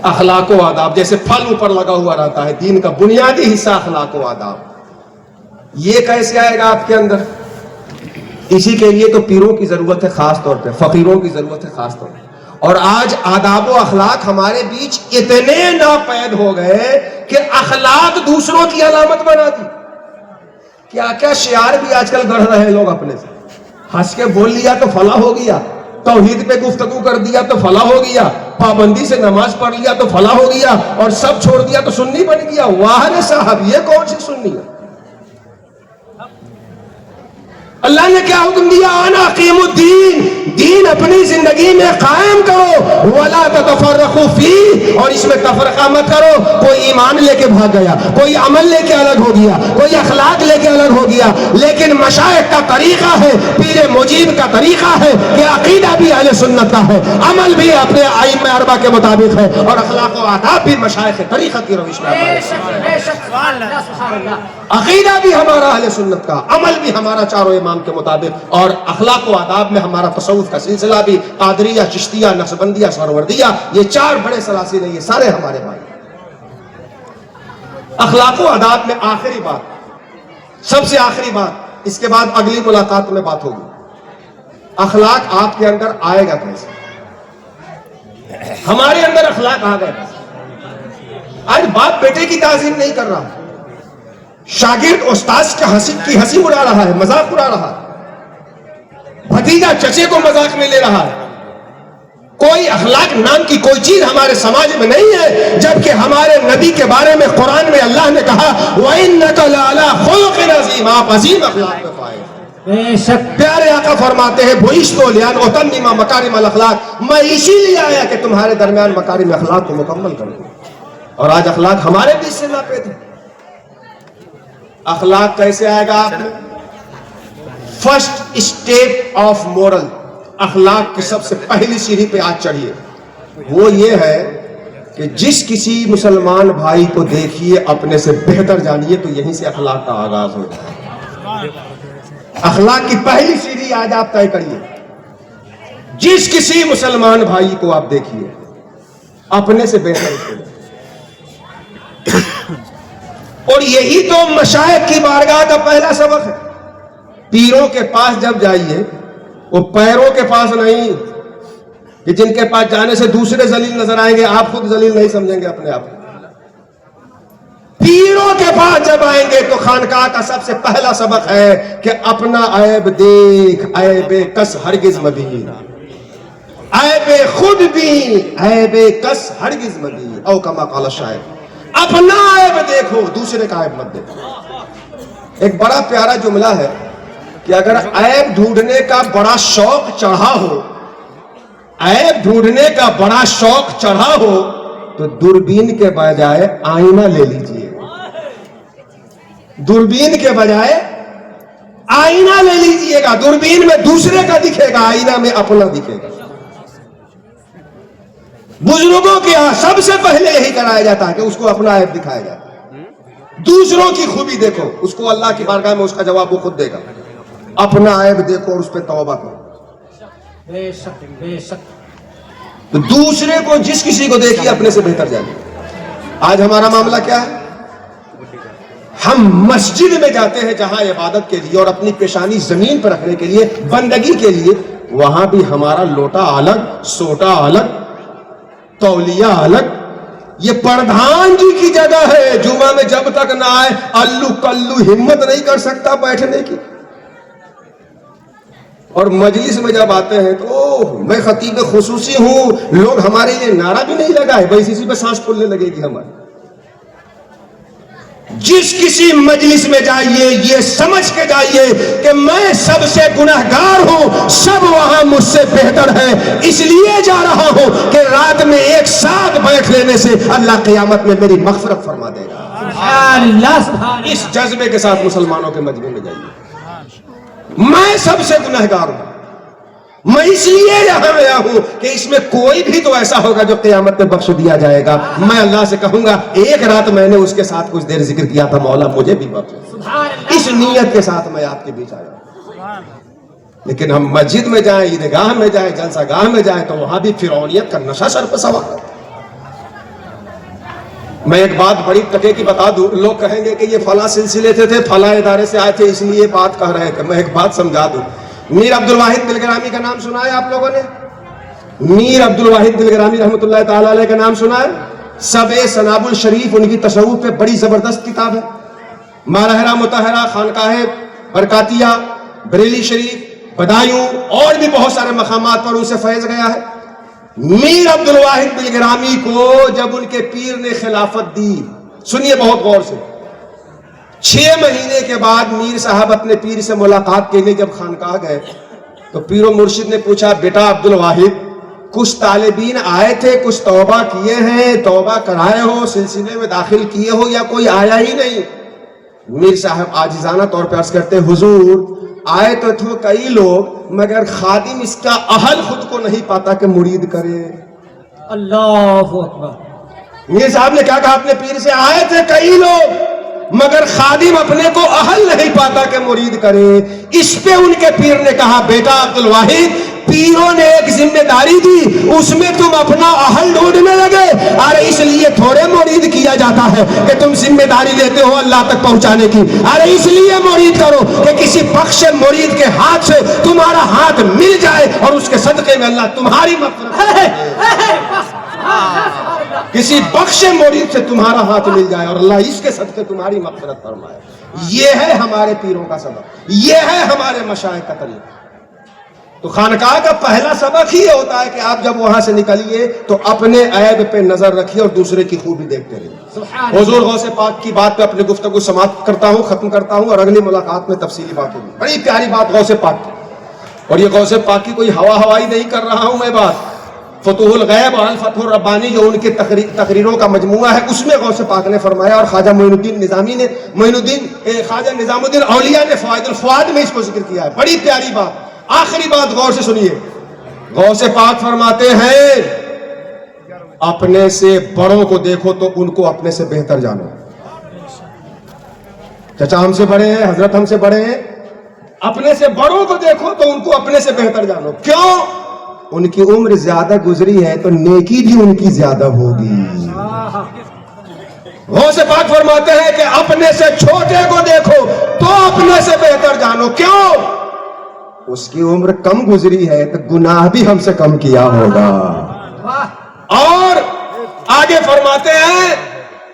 اخلاق و آداب جیسے پھل اوپر لگا ہوا رہتا ہے، دین کا بنیادی حصہ اخلاق و آداب۔ یہ کیسے آئے گا آپ کے اندر؟ اسی کے لیے تو پیروں کی ضرورت ہے، خاص طور پہ فقیروں کی ضرورت ہے خاص طور پہ۔ اور آج آداب و اخلاق ہمارے بیچ اتنے ناپید ہو گئے کہ اخلاق دوسروں کی علامت بنا دی۔ کیا کیا شعار بھی آج کل گڑھ رہے ہیں لوگ اپنے سے، ہنس کے بول لیا تو فلاح ہو گیا، توحید پہ گفتگو کر دیا تو فلاح ہو گیا، پابندی سے نماز پڑھ لیا تو فلاح ہو گیا، اور سب چھوڑ دیا تو سنی بن گیا۔ واہ رے صاحب، یہ کون سی سنی ہے؟ اللہ نے کیا حکم دیا؟ انا اقیم الدین، دین اپنی زندگی میں قائم کرو، ولا تتفرقوا فیہ، اور اس میں تفرقہ مت کرو۔ کوئی ایمان لے کے بھاگ گیا، کوئی عمل لے کے الگ ہو گیا، کوئی اخلاق لے کے الگ ہو گیا، لیکن مشائخ کا طریقہ ہے، پیر مجیب کا طریقہ ہے کہ عقیدہ بھی اہل سنت کا ہے، عمل بھی اپنے ائمہ اربعہ کے مطابق ہے، اور اخلاق و آداب بھی مشائخ طریقہ کی روش میں ہے۔ بے شک سبحان اللہ۔ عقیدہ بھی ہمارا اہل سنت کا، عمل بھی ہمارا چاروں امام کے مطابق، اور اخلاق و آداب میں ہمارا تصوف کا سلسلہ بھی، قادریہ، چشتیہ، نقشبندیہ، سہروردیہ، یہ 4 بڑے سلاسل ہیں، یہ سارے ہمارے بھائی۔ اخلاق و آداب میں آخری بات، سب سے آخری بات، اس کے بعد اگلی ملاقات میں بات ہوگی، اخلاق آپ کے اندر آئے گا کیسے؟ ہمارے اندر اخلاق آ گئے، آج باپ بیٹے کی تعظیم نہیں کر رہا, شاگرد استاذ کی ہنسی اڑا رہا ہے, مذاق اڑا رہا ہے, بھتیجا چچے کو مذاق میں لے رہا ہے. کوئی اخلاق نام کی کوئی چیز ہمارے سماج میں نہیں ہے, جبکہ ہمارے نبی کے بارے میں قرآن میں اللہ نے کہا وَإِنَّكَ لَعَلَىٰ خُلُقٍ عَظِيمٍ, آپ عظیم اخلاق پہ پائے. بے شک پیارے آقا فرماتے ہیں بُعِثْتُ لِأَنْ مکارم الاخلاق, میں اسی لیے آیا کہ تمہارے درمیان مکارم اخلاق کو مکمل کر دوں. اور آج اخلاق ہمارے بیچ سے ناپید ہے. اخلاق کیسے آئے گا آپ میں؟ فرسٹ اسٹیپ آف مورل, اخلاق کی سب سے پہلی سیڑھی پہ آج چڑھیے. وہ یہ ہے کہ جس کسی مسلمان بھائی کو دیکھیے اپنے سے بہتر جانیے, تو یہیں سے اخلاق کا آغاز ہوتا ہے. اخلاق کی پہلی سیڑھی آج آپ طے کریے. جس کسی مسلمان بھائی کو آپ دیکھیے اپنے سے بہتر اس کو. اور یہی تو مشائخ کی بارگاہ کا پہلا سبق ہے. پیروں کے پاس جب جائیے, وہ پیروں کے پاس نہیں کہ جن کے پاس جانے سے دوسرے ذلیل نظر آئیں گے, آپ خود ذلیل نہیں سمجھیں گے اپنے آپ کو. پیروں کے پاس جب آئیں گے تو خانقاہ کا سب سے پہلا سبق ہے کہ اپنا عیب دیکھ عیب کس ہرگز مبین, عیب خود بھی عیب کس ہرگز مبین, او کما قال الشاعر, اپنا عیب دیکھو دوسرے کا عیب مت دیکھو. ایک بڑا پیارا جملہ ہے کہ اگر عیب ڈھونڈنے کا بڑا شوق چڑھا ہو, عیب ڈھونڈنے کا بڑا شوق چڑھا ہو تو دوربین کے بجائے آئینہ لے لیجئے. دوربین کے بجائے آئینہ لے لیجئے گا. دوربین میں دوسرے کا دکھے گا, آئینہ میں اپنا دکھے گا. بزرگوں کے یہاں سب سے پہلے یہی کرایا جاتا ہے کہ اس کو اپنا عیب دکھایا جاتا ہے. دوسروں کی خوبی دیکھو, اس کو اللہ کی بارگاہ میں اس کا جواب وہ خود دے گا. اپنا عیب دیکھو اور اس پہ توبہ کرو. بے شک بے شک. تو دوسرے کو جس کسی کو دیکھیے اپنے سے بہتر جانیے. آج ہمارا معاملہ کیا ہے؟ ہم مسجد میں جاتے ہیں جہاں عبادت کے لیے اور اپنی پیشانی زمین پر رکھنے کے لیے, بندگی کے لیے, وہاں بھی ہمارا لوٹا الگ, سوٹا الگ, تولیہ الگ. یہ پردھان جی کی جگہ ہے, جمعہ میں جب تک نہ آئے الو کلو ہمت نہیں کر سکتا بیٹھنے کی. اور مجلس میں جب آتے ہیں تو میں خطیب خصوصی ہوں, لوگ ہمارے لیے نعرہ بھی نہیں لگائے, بس اسی پہ سانس پھولنے لگے گی ہماری. جس کسی مجلس میں جائیے یہ سمجھ کے جائیے کہ میں سب سے گنہگار ہوں, سب وہاں مجھ سے بہتر ہے, اس لیے جا رہا ہوں کہ رات میں ایک ساتھ بیٹھ لینے سے اللہ قیامت میں میری مغفرت فرما دے گا. سبحان اللہ سبحان اللہ. اس جذبے کے ساتھ مسلمانوں کے مجمع میں جائیے. میں سب سے گنہگار ہوں, میں اس لیے یہاں آیا ہوں کہ اس میں کوئی بھی تو ایسا ہوگا جو قیامت میں بخش دیا جائے گا. میں اللہ سے کہوں گا ایک رات میں نے اس کے ساتھ کچھ دیر ذکر کیا تھا, مولا مجھے بھی بخش. اس نیت کے ساتھ میں آپ کے بیچ آیا ہوں. لیکن ہم مسجد میں جائیں, عیدگاہ میں جائیں, جلسہ گاہ میں جائیں تو وہاں بھی فرعونیت کا نشہ سر پہ سوار ہے. میں ایک بات بڑی ٹکے کی بتا دوں, لوگ کہیں گے کہ یہ فلاں سلسلے تھے, فلاں ادارے سے آئے تھے اس لیے بات کہہ رہے تھے. میں ایک بات سمجھا دوں, میر عبدالواحد دلگرامی کا نام سنا ہے آپ لوگوں نے؟ میر عبدالواحد دلگرامی رحمۃ اللہ تعالی علیہ کا نام سنا ہے؟ سبع سناب الشریف ان کی تصوف پہ بڑی زبردست کتاب ہے. ماہرہ مطہرہ, خانقاہ برکاتیہ, بریلی شریف, بدایوں اور بھی بہت سارے مقامات پر ان سے فیض گیا ہے. میر عبدالواحد دلگرامی کو جب ان کے پیر نے خلافت دی, سنیے بہت غور سے, 6 مہینے کے بعد میر صاحب اپنے پیر سے ملاقات کے لیے جب خانقاہ گئے تو پیر و مرشد نے پوچھا, بیٹا عبدالواحد کچھ طالبین آئے تھے, کچھ توبہ کیے ہیں, توبہ کرائے ہو, سلسلے میں داخل کیے ہو, یا کوئی آیا ہی نہیں؟ میر صاحب عاجزانہ طور پر عرض کرتے, حضور آئے تو تھے کئی لوگ, مگر خادم اس کا اہل خود کو نہیں پاتا کہ مرید کرے. اللہ اکبر. میر صاحب نے کیا کہا اپنے پیر سے, آئے تھے کئی لوگ مگر خادم اپنے کو اہل نہیں پاتا کہ مرید کرے. اس پہ ان کے پیر نے کہا, بیٹا عبدالواحد پیروں نے ایک ذمہ داری دی, اس میں تم اپنا اہل ڈھونڈنے لگے. ارے اس لیے تھوڑے مرید کیا جاتا ہے کہ تم ذمہ داری لیتے ہو اللہ تک پہنچانے کی. ارے اس لیے مرید کرو کہ کسی بخش مرید کے ہاتھ سے تمہارا ہاتھ مل جائے اور اس کے صدقے میں اللہ تمہاری مغفرت. کسی بخش مرید سے تمہارا ہاتھ مل جائے اور اللہ اس کے صدقے تمہاری مغفرت فرمائے. یہ ہے ہمارے پیروں کا سبق, یہ ہے ہمارے مشائخ کا طریقہ. تو خانقاہ کا پہلا سبق ہی یہ ہوتا ہے کہ آپ جب وہاں سے نکلیے تو اپنے عیب پہ نظر رکھیے اور دوسرے کی خوبی دیکھتے رہیے. حضور غوث پاک کی بات پہ اپنی گفتگو سماپت کرتا ہوں, ختم کرتا ہوں, اور اگلی ملاقات میں تفصیلی بات ہوگی. بڑی پیاری بات غوث پاک کی, اور یہ غوث پاک کی کوئی ہوائی نہیں کر رہا ہوں میں بات. فتوح الغیب اور الفتح الربانی جو ان کی تقریروں کا مجموعہ ہے, اس میں غوث پاک نے فرمایا, اور خواجہ خواجہ نظام الدین اولیاء نے فوائد الفؤاد میں اس کو ذکر کیا ہے. بڑی پیاری بات, آخری بات غور سے سنیے. غوث پاک فرماتے ہیں اپنے سے بڑوں کو دیکھو تو ان کو اپنے سے بہتر جانو. چچا ہم سے بڑے ہیں, حضرت ہم سے بڑے ہیں, اپنے سے بڑوں کو دیکھو تو ان کو اپنے سے بہتر جانو. کیوں؟ ان کی عمر زیادہ گزری ہے تو نیکی بھی ان کی زیادہ ہوگی. غوث پاک فرماتے ہیں کہ اپنے سے چھوٹے کو دیکھو تو اپنے سے بہتر جانو. کیوں؟ اس کی عمر کم گزری ہے تو گناہ بھی ہم سے کم کیا ہوگا. اور آگے فرماتے ہیں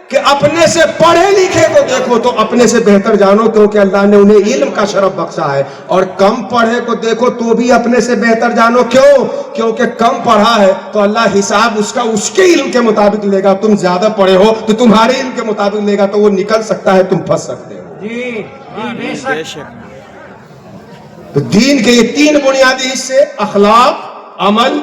کہ اپنے سے پڑھے لکھے کو دیکھو تو اپنے سے بہتر جانو, کیونکہ اللہ نے انہیں علم کا شرف بخشا ہے. اور کم پڑھے کو دیکھو تو بھی اپنے سے بہتر جانو. کیوں؟ کیونکہ کم پڑھا ہے تو اللہ حساب اس کا اس کے علم کے مطابق لے گا. تم زیادہ پڑھے ہو تو تمہارے علم کے مطابق لے گا, تو وہ نکل سکتا ہے, تم پھنس سکتے ہو. جی بے شک. تو دین کے یہ تین بنیادی حصے, اخلاق, عمل,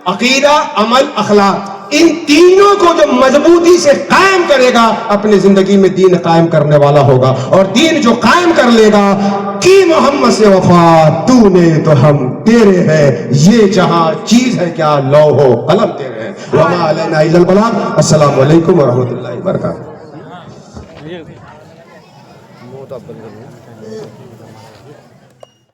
عقیدہ, عمل, اخلاق, ان تینوں کو جو مضبوطی سے قائم کرے گا اپنی زندگی میں دین قائم کرنے والا ہوگا. اور دین جو قائم کر لے گا, کی محمد سے وفا تو نے تو ہم تیرے ہیں, یہ جہاں چیز ہے کیا لوح و قلم تیرے ہیں. وما علینا الا البلاغ. السلام علیکم ورحمۃ اللہ وبرکاتہ.